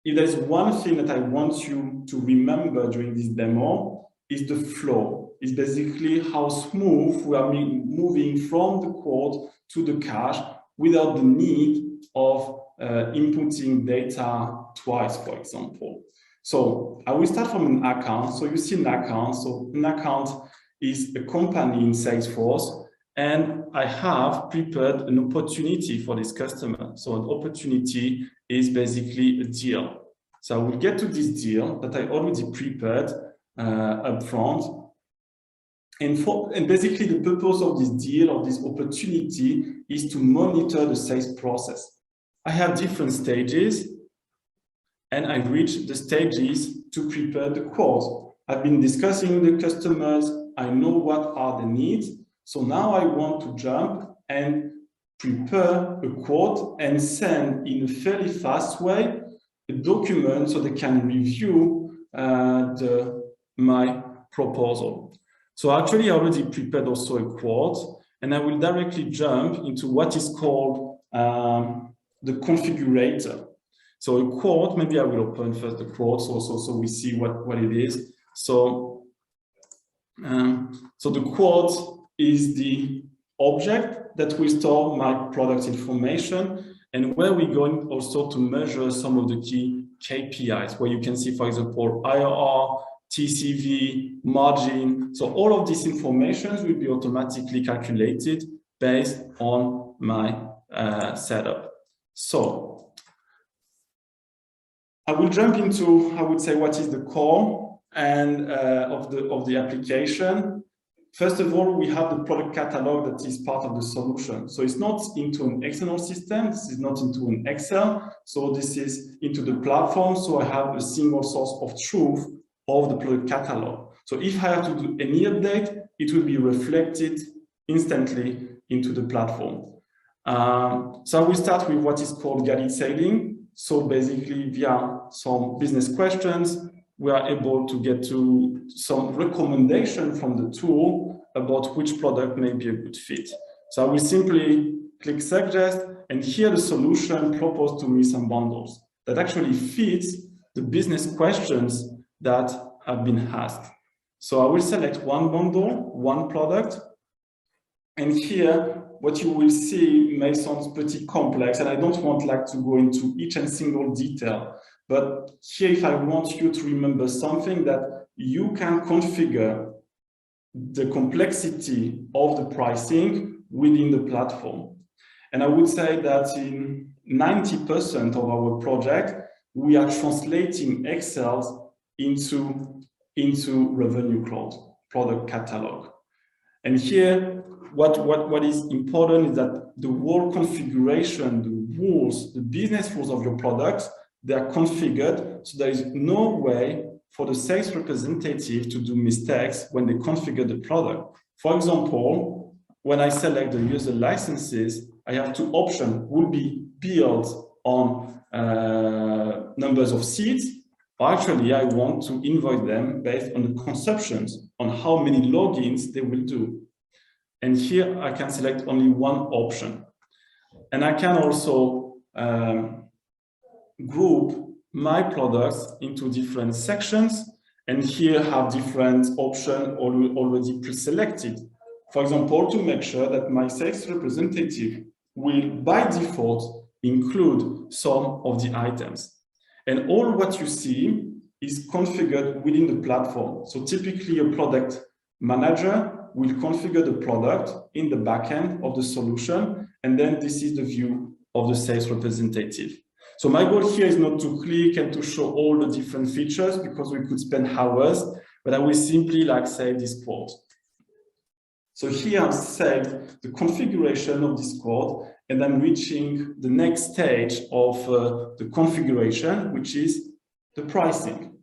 if there's one thing that I want you to remember during this demo, is the flow. It's basically how smooth we are moving from the quote to the cash without the need of inputting data twice, for example. So I will start from an account. So you see an account. So an account is a company in Salesforce, and I have prepared an opportunity for this customer. So an opportunity is basically a deal. So I will get to this deal that I already prepared up front. And basically the purpose of this deal, of this opportunity, is to monitor the sales process. I have different stages, and I reach the stages to prepare the quote. I've been discussing with the customers. I know what are the needs. So now I want to jump and prepare a quote and send in a fairly fast way a document so they can review my proposal. So actually I already prepared also a quote, and I will directly jump into what is called the configurator. So a quote, maybe I will open first the quote so we see what it is. So the quote is the object that will store my product information, and where we're going also to measure some of the key KPIs, where you can see, for example, IRR, TCV, margin. So all of these information will be automatically calculated based on my setup. So I will jump into, I would say, what is the core and of the application. First of all, we have the product catalog that is part of the solution. So it's not into an external system. This is not into an Excel. So this is into the platform. So I have a single source of truth of the product catalog. So if I have to do any update, it will be reflected instantly into the platform. So I will start with what is called guided sailing. So basically, via some business questions, we are able to get to some recommendation from the tool about which product may be a good fit. So I will simply click suggest, and here the solution proposed to me some bundles that actually fits the business questions that have been asked. So I will select one bundle, one product, and here what you will see may sound pretty complex, and I don't want to go into each and single detail. But here, if I want you to remember something, that you can configure the complexity of the pricing within the platform. And I would say that in 90% of our project, we are translating Excel into Revenue Cloud, product catalog. And here, what is important is that the whole configuration, the rules, the business rules of your products, they are configured, so there is no way for the sales representative to do mistakes when they configure the product. For example, when I select the user licenses, I have two options: will be built on numbers of seats, or actually I want to invoice them based on the consumptions, on how many logins they will do. And here I can select only one option. And I can also group my products into different sections, and here have different options already pre-selected. For example, to make sure that my sales representative will by default include some of the items. And all what you see is configured within the platform. So typically a product manager will configure the product in the backend of the solution, and then this is the view of the sales representative. So my goal here is not to click and to show all the different features, because we could spend hours, but I will simply save this quote. So here I've saved the configuration of this quote, and I'm reaching the next stage of the configuration, which is the pricing.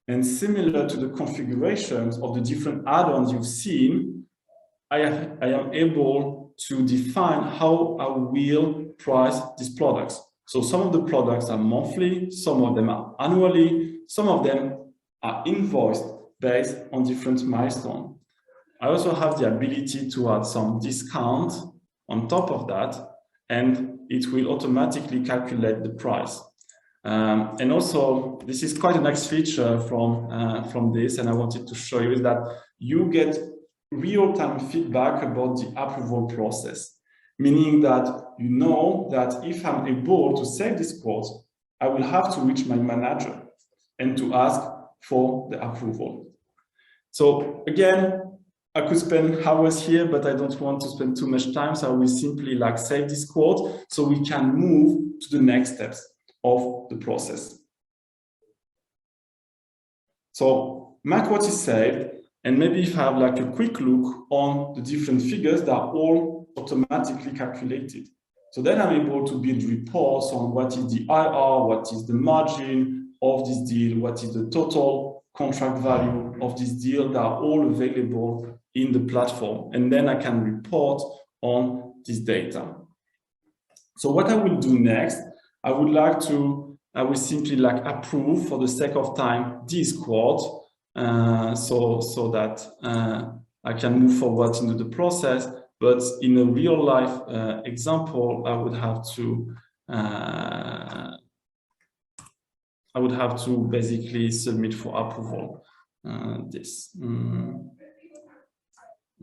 And similar to the configurations of the different add-ons you've seen, I am able to define how I will price these products. So some of the products are monthly, some of them are annually, some of them are invoiced based on different milestones. I also have the ability to add some discount on top of that, and it will automatically calculate the price. And also, this is quite a nice feature from this, and I wanted to show you, is that you get real-time feedback about the approval process, meaning that you know that if I'm able to save this quote, I will have to reach my manager and to ask for the approval. So again, I could spend hours here, but I don't want to spend too much time, so I will simply save this quote so we can move to the next steps of the process. So my quote is saved, and maybe if I have a quick look on the different figures, they are all automatically calculated. So then I'm able to build reports on what is the IR, what is the margin of this deal, what is the total contract value of this deal. They are all available in the platform, and then I can report on this data. So what I will do next, I will simply approve, for the sake of time, this quote, so that I can move forward into the process. But in a real life example, I would have to basically submit for approval this.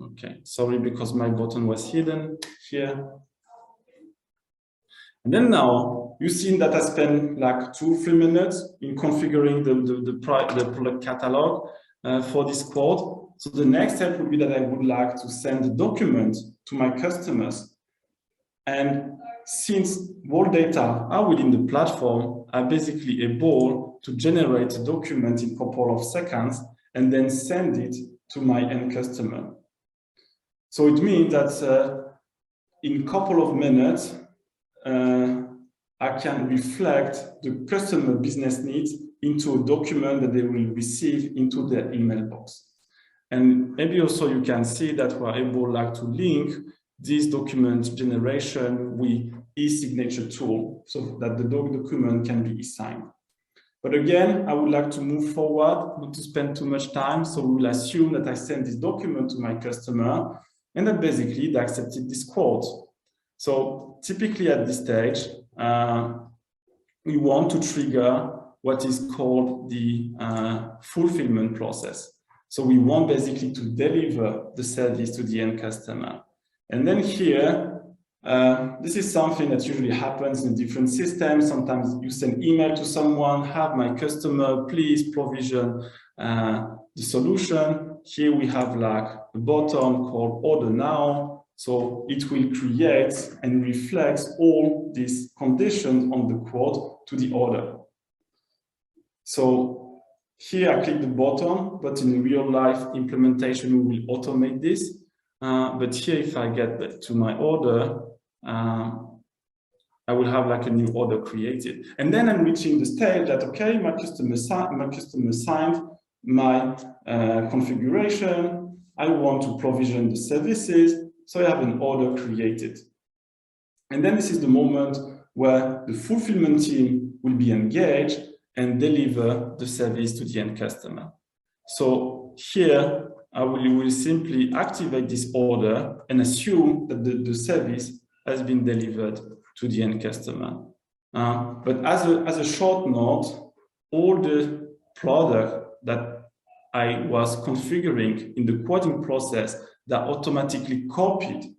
Okay, sorry, because my button was hidden here. And then now you've seen that I spent 2-3 minutes in configuring the product catalog for this quote. So the next step would be that I would like to send the document to my customers. And since all data are within the platform, I'm basically able to generate a document in a couple of seconds and then send it to my end customer. So it means that in a couple of minutes, I can reflect the customer business needs into a document that they will receive into their email box. And maybe also you can see that we're able to link this document generation with e-signature tool so that the document can be e-signed. But again, I would like to move forward, not to spend too much time. So we will assume that I send this document to my customer and that basically they accepted this quote. So typically at this stage, we want to trigger what is called the fulfillment process. So we want basically to deliver the service to the end customer. And then here, this is something that usually happens in different systems. Sometimes you send email to someone, have my customer, please provision the solution. Here we have a button called order now. So it will create and reflects all these conditions on the quote to the order. So here I click the button, but in real life implementation, we will automate this. But here, if I get to my order, I will have a new order created. And then I'm reaching the stage that, okay, my customer signed my configuration. I want to provision the services. So I have an order created. And then this is the moment where the fulfillment team will be engaged and deliver the service to the end customer. So here, I will simply activate this order and assume that the service has been delivered to the end customer. But as a short note, all the product that I was configuring in the quoting process that automatically copied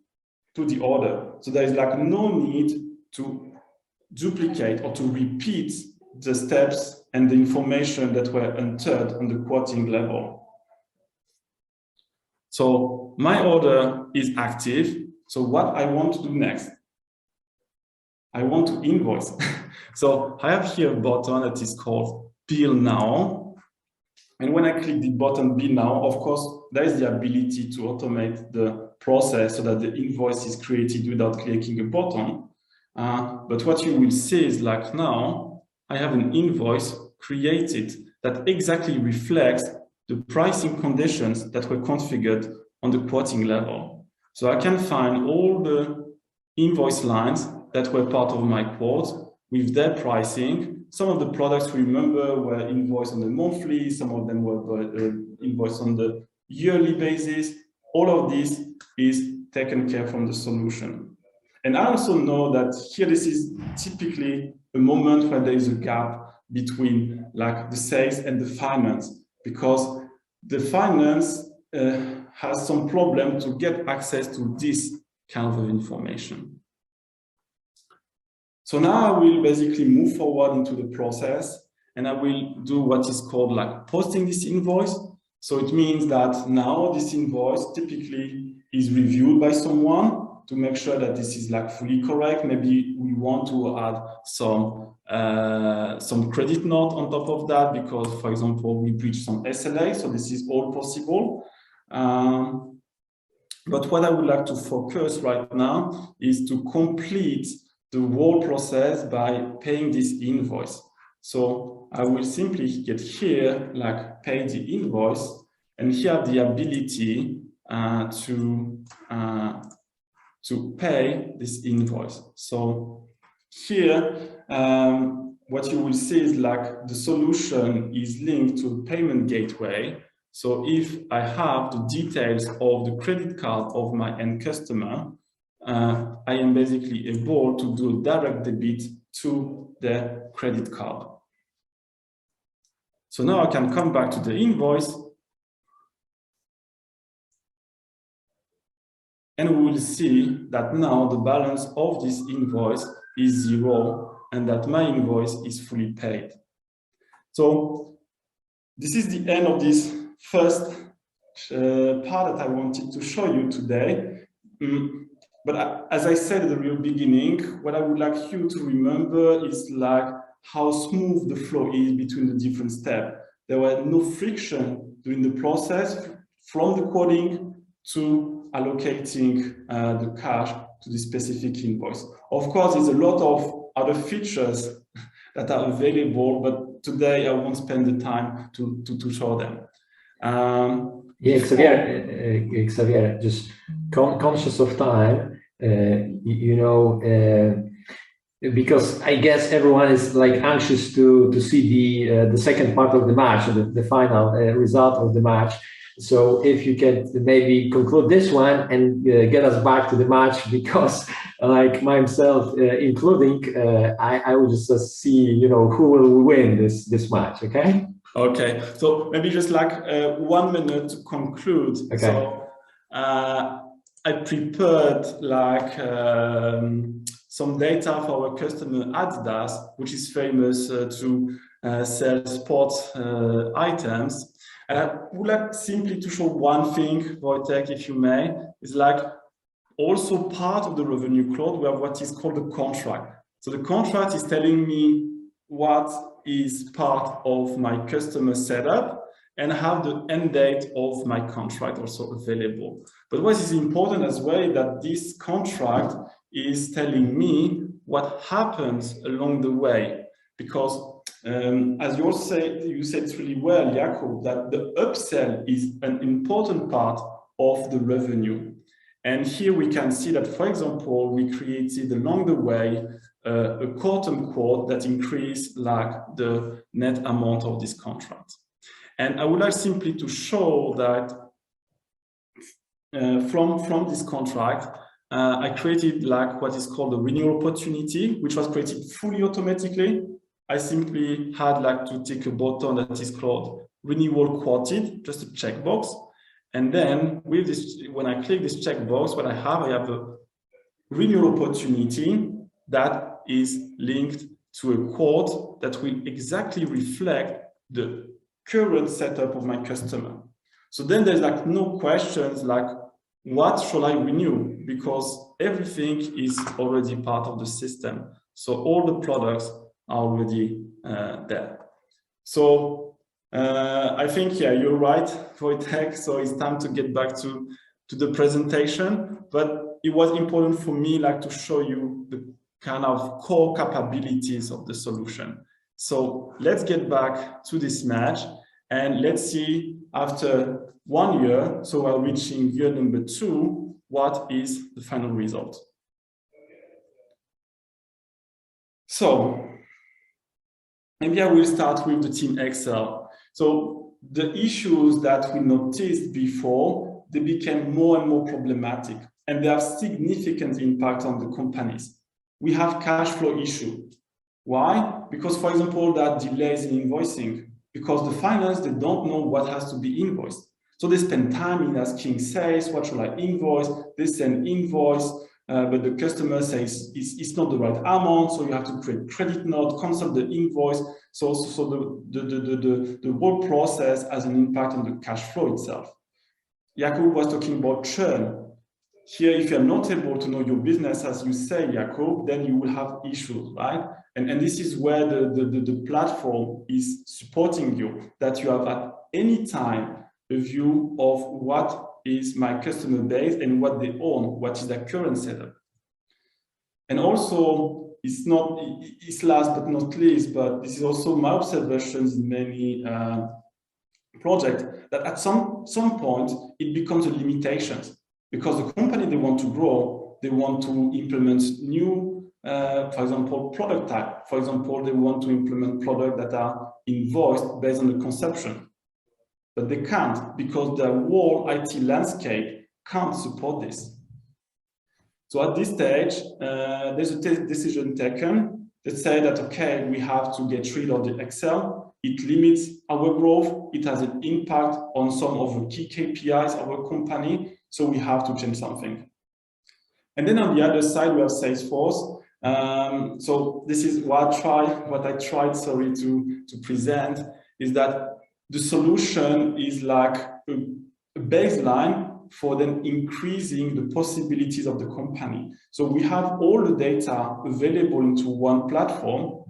to the order. So there is no need to duplicate or to repeat the steps and the information that were entered on the quoting level. So my order is active. So what I want to do next? I want to invoice. So I have here a button that is called Bill Now. And when I click the button Bill Now, of course, there is the ability to automate the process so that the invoice is created without clicking a button. But what you will see is now, I have an invoice created that exactly reflects the pricing conditions that were configured on the quoting level. So I can find all the invoice lines that were part of my quote with their pricing. Some of the products, remember, were invoiced on the monthly, some of them were invoiced on the yearly basis. All of this is taken care from the solution. And I also know that here, this is typically a moment where there is a gap between the sales and the finance, because the finance has some problem to get access to this kind of information. So now I will basically move forward into the process and I will do what is called posting this invoice. So it means that now this invoice typically is reviewed by someone to make sure that this is fully correct. Maybe we want to add some credit note on top of that because, for example, we breached some SLA. So this is all possible. But what I would like to focus right now is to complete the whole process by paying this invoice. So I will simply get here, pay the invoice, and here the ability to pay this invoice. So here, what you will see is the solution is linked to a payment gateway. So if I have the details of the credit card of my end customer, I am basically able to do a direct debit to the credit card. So now I can come back to the invoice and we will see that now the balance of this invoice is 0 and that my invoice is fully paid. So this is the end of this first part that I wanted to show you today. But as I said at the real beginning, what I would like you to remember is like how smooth the flow is between the different steps. There were no friction during the process from the coding to allocating the cash to the specific invoice. Of course, there's a lot of other features that are available, but today I won't spend the time to show them. Yeah, Xavier, just conscious of time, because I guess everyone is like anxious to see the second part of the match, the final result of the match. So if you can maybe conclude this one and get us back to the match, because like myself including, I will just see who will win this match. Okay. Okay, so maybe just like 1 minute to conclude. Okay. So I prepared like some data for our customer Adidas, which is famous to sell sports items. And I would like simply to show one thing, Wojtek, if you may, is like also part of the Revenue Cloud, we have what is called a contract. So the contract is telling me what is part of my customer setup and have the end date of my contract also available. But what is important as well is that this contract is telling me what happens along the way, because as you said really well, Jakub, that the upsell is an important part of the revenue. And here we can see that, for example, we created along the way a quote-unquote that increased like the net amount of this contract. And I would like simply to show that from this contract, I created like what is called a renewal opportunity, which was created fully automatically. I simply had like to tick a button that is called renewal quoted, just a checkbox. And then with this, when I click this checkbox, what I have a renewal opportunity that is linked to a quote that will exactly reflect the current setup of my customer. So then there's like no questions like, what shall I renew? Because everything is already part of the system. So all the products are already there. So I think, yeah, you're right, Wojtek. So it's time to get back to the presentation. But it was important for me like to show you the kind of core capabilities of the solution. So let's get back to this match and let's see after 1 year, so we're reaching year number 2, what is the final result. So maybe I will start with the Team Excel. So the issues that we noticed before, they became more and more problematic and they have significant impact on the companies. We have cash flow issue. Why? Because, for example, there are delays in invoicing because the finance, they don't know what has to be invoiced. So they spend time in asking sales, what should I invoice? They send invoice, but the customer says it's not the right amount, so you have to create credit note, cancel the invoice. So the whole process has an impact on the cash flow itself. Jakub was talking about churn. Here, if you're not able to know your business, as you say, Jakub, then you will have issues, right? And this is where the platform is supporting you, that you have at any time a view of what is my customer base and what they own, what is their current setup. And also, it's last but not least, but this is also my observations in many projects, that at some point, it becomes a limitation. Because the company, they want to grow, they want to implement new, for example, product type. For example, they want to implement products that are invoiced based on the consumption. But they can't because the whole IT landscape can't support this. So at this stage, there's a decision taken that say that, okay, we have to get rid of the Excel. It limits our growth. It has an impact on some of the key KPIs of our company. So we have to change something. And then on the other side, we have Salesforce. So this is what I tried to present, is that the solution is like a baseline for then increasing the possibilities of the company. So we have all the data available into one platform.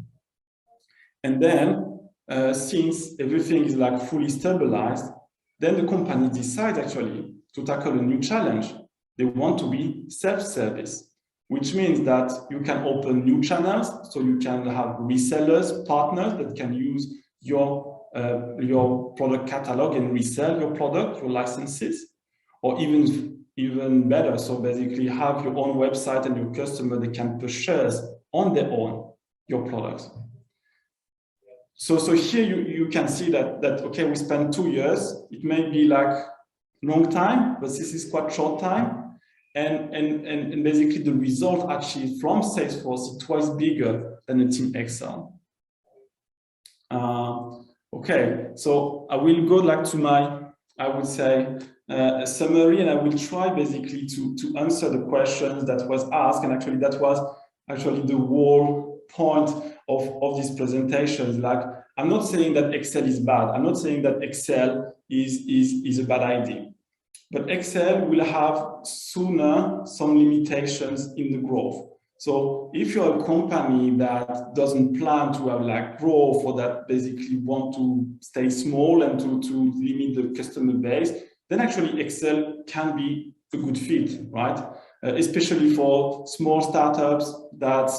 And then since everything is like fully stabilized, then the company decides actually to tackle a new challenge. They want to be self-service, which means that you can open new channels. So you can have resellers, partners that can use your product catalog and resell your product, your licenses, or even better. So basically have your own website and your customer, they can purchase on their own your products. So here you can see that okay, we spent 2 years. It may be like long time, but this is quite short time. And basically the result actually from Salesforce is twice bigger than the Team Excel. Okay, so I will go like to my, I would say, summary, and I will try basically to answer the questions that was asked. And actually that was actually the whole point of this presentation. Like, I'm not saying that Excel is bad. I'm not saying that Excel is a bad idea. But Excel will have sooner some limitations in the growth. So if you're a company that doesn't plan to have like growth, or that basically want to stay small and to limit the customer base, then actually Excel can be a good fit, right? Especially for small startups that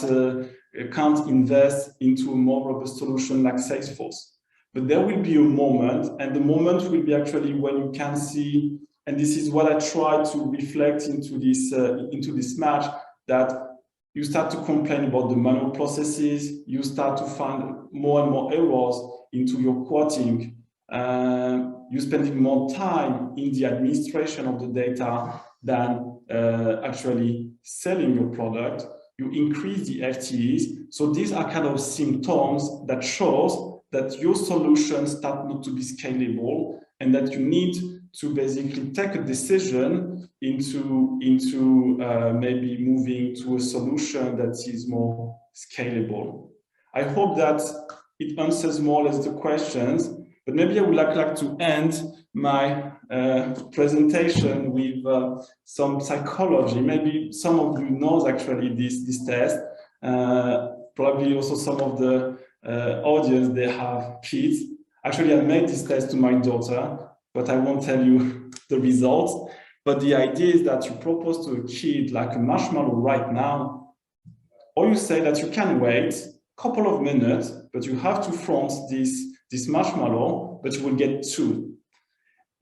can't invest into a more robust solution like Salesforce. But there will be a moment, and the moment will be actually when you can see, and this is what I try to reflect into this match, that you start to complain about the manual processes, you start to find more and more errors into your quoting, you're spending more time in the administration of the data than actually selling your product, you increase the FTEs. So these are kind of symptoms that shows that your solutions start not to be scalable, and that you need to basically take a decision into maybe moving to a solution that is more scalable. I hope that it answers more or less the questions, but maybe I would like to end my presentation with some psychology. Maybe some of you knows actually this test. Probably also some of the audience, they have kids. Actually, I made this test to my daughter, but I won't tell you the results. But the idea is that you propose to a kid like a marshmallow right now, or you say that you can wait a couple of minutes, but you have to front this marshmallow, but you will get 2.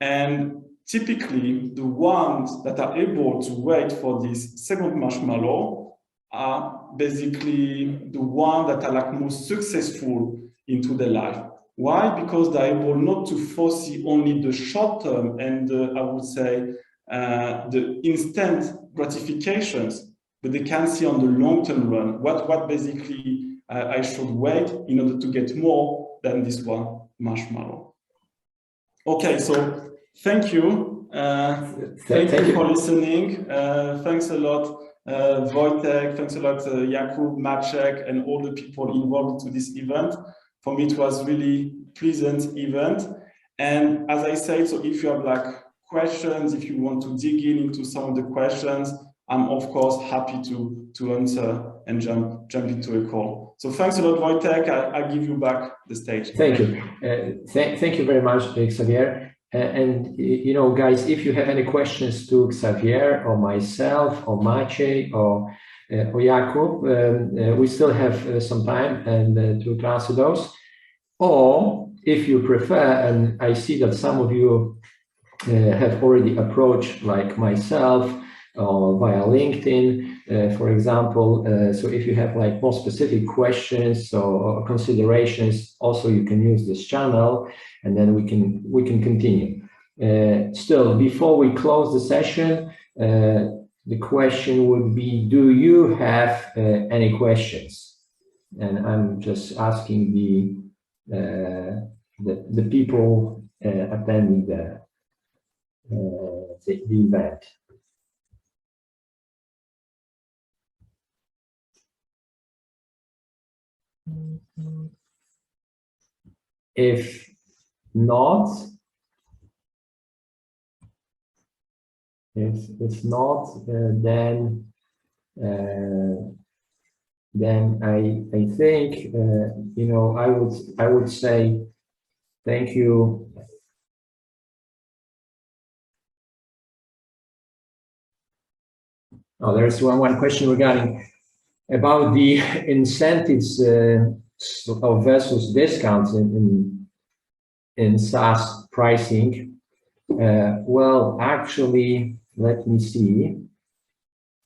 And typically, the ones that are able to wait for this second marshmallow are basically the ones that are like most successful into their life. Why? Because they're able not to foresee only the short term and I would say the instant gratifications, but they can see on the long term run what basically I should wait in order to get more than this one marshmallow. Okay, so thank you. Thank you for listening. Thanks a lot, Wojtek. Thanks a lot, Jakub, Maciek, and all the people involved into this event. For me, it was really pleasant event. And as I said, so if you have like questions, if you want to dig into some of the questions, I'm of course happy to answer and jump into a call. So thanks a lot, Wojtek. I give you back the stage. Thank you. Thank you very much, Xavier. And you know, guys, if you have any questions to Xavier or myself or Maciej or Jakub, we still have some time and to answer those. Or if you prefer, and I see that some of you have already approached, like myself, via LinkedIn, for example. So if you have like more specific questions or considerations, also you can use this channel, and then we can continue. Still, before we close the session, the question would be, do you have any questions? And I'm just asking the people attending the event. If not, If it's not, then I think you know, I would say thank you. Oh, there's one question regarding about the incentives versus discounts in SaaS pricing. Well, actually, let me see.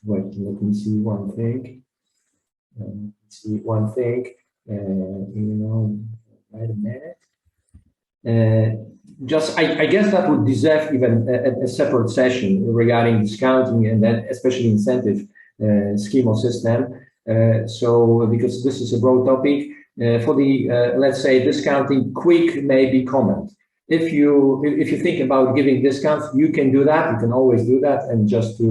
Let me see one thing. You know, wait a minute. Just, I guess that would deserve even a separate session regarding discounting and then especially incentive scheme or system. So because this is a broad topic, for the let's say discounting, quick maybe comment. If you think about giving discounts, you can do that. You can always do that, and just to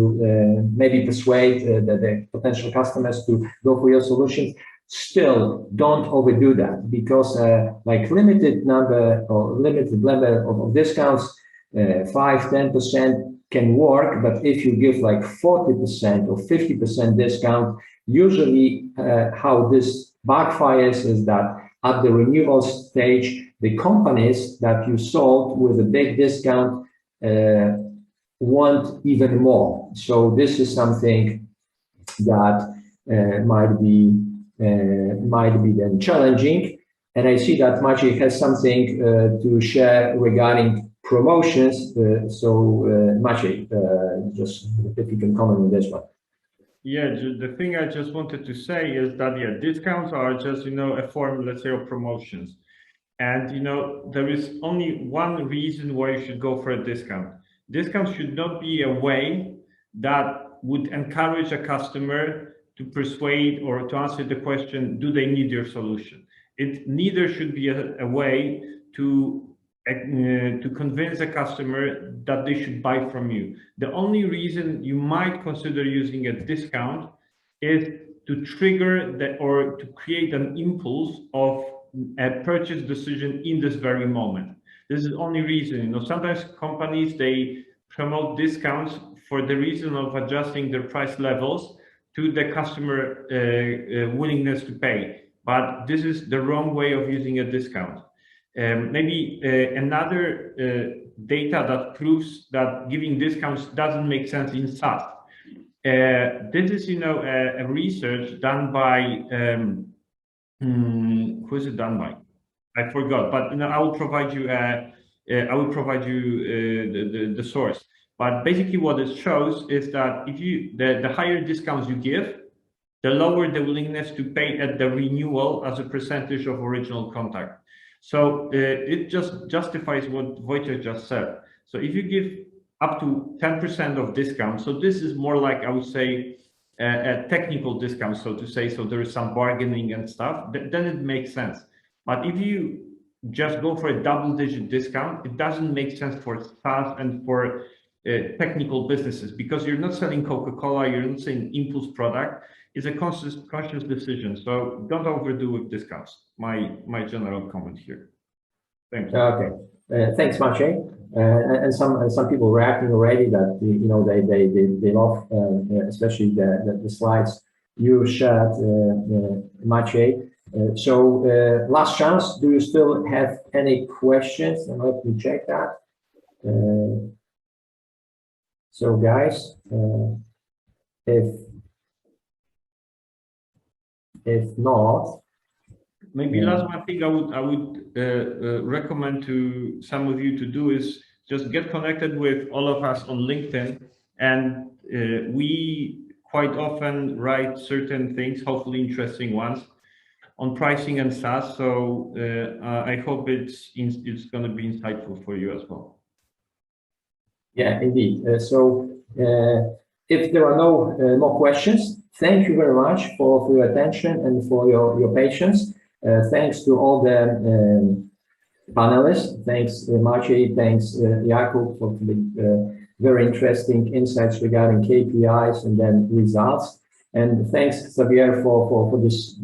maybe persuade the potential customers to go for your solutions. Still, don't overdo that, because like limited number or limited level of discounts, 5–10% can work. But if you give like 40% or 50% discount, usually how this backfires is that at the renewal stage, the companies that you sold with a big discount want even more. So this is something that might be then challenging. And I see that Maciej has something to share regarding promotions. So Maciej, just if you can comment on this one. Yeah, the thing I just wanted to say is that, yeah, discounts are just, you know, a form, let's say, of promotions. And, you know, there is only one reason why you should go for a discount. Discount should not be a way that would encourage a customer to persuade or to answer the question, do they need your solution? It neither should be a way to convince a customer that they should buy from you. The only reason you might consider using a discount is to trigger or to create an impulse of a purchase decision in this very moment. This is the only reason. You know, sometimes companies, they promote discounts for the reason of adjusting their price levels to the customer willingness to pay. But this is the wrong way of using a discount. Maybe another data that proves that giving discounts doesn't make sense in SaaS. This is, you know, a research done by who is it done by? I forgot, but you know, I will provide you the source. But basically, what it shows is that if you the higher discounts you give, the lower the willingness to pay at the renewal as a percentage of original contract. So it just justifies what Wojciech just said. So if you give up to 10% of discount, so this is more like, I would say, a technical discount, so to say, so there is some bargaining and stuff, then it makes sense. But if you just go for a double-digit discount, it doesn't make sense for SaaS and for technical businesses, because you're not selling Coca-Cola, you're not selling impulse product. It's a conscious decision. So don't overdo with discounts. My general comment here. Thank you. Okay, thanks, Maciej. And some people reacting already that you know they love especially the slides you shared, Maciej. So last chance. Do you still have any questions? And let me check that. So guys, if not, maybe last one thing I would recommend to some of you to do is just get connected with all of us on LinkedIn, and we quite often write certain things, hopefully interesting ones, on pricing and SaaS. So I hope it's going to be insightful for you as well. Yeah, indeed. So if there are no more questions, thank you very much for your attention and for your patience. Thanks to all the panelists. Thanks, Maciej. Thanks, Jakub, for the very interesting insights regarding KPIs and then results. And thanks, Xavier, for this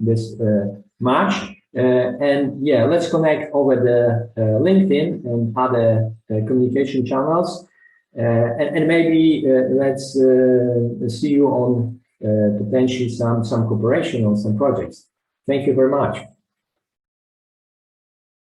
match. And yeah, let's connect over the LinkedIn and other communication channels. and maybe let's see you on potentially some cooperation on some projects. Thank you very much.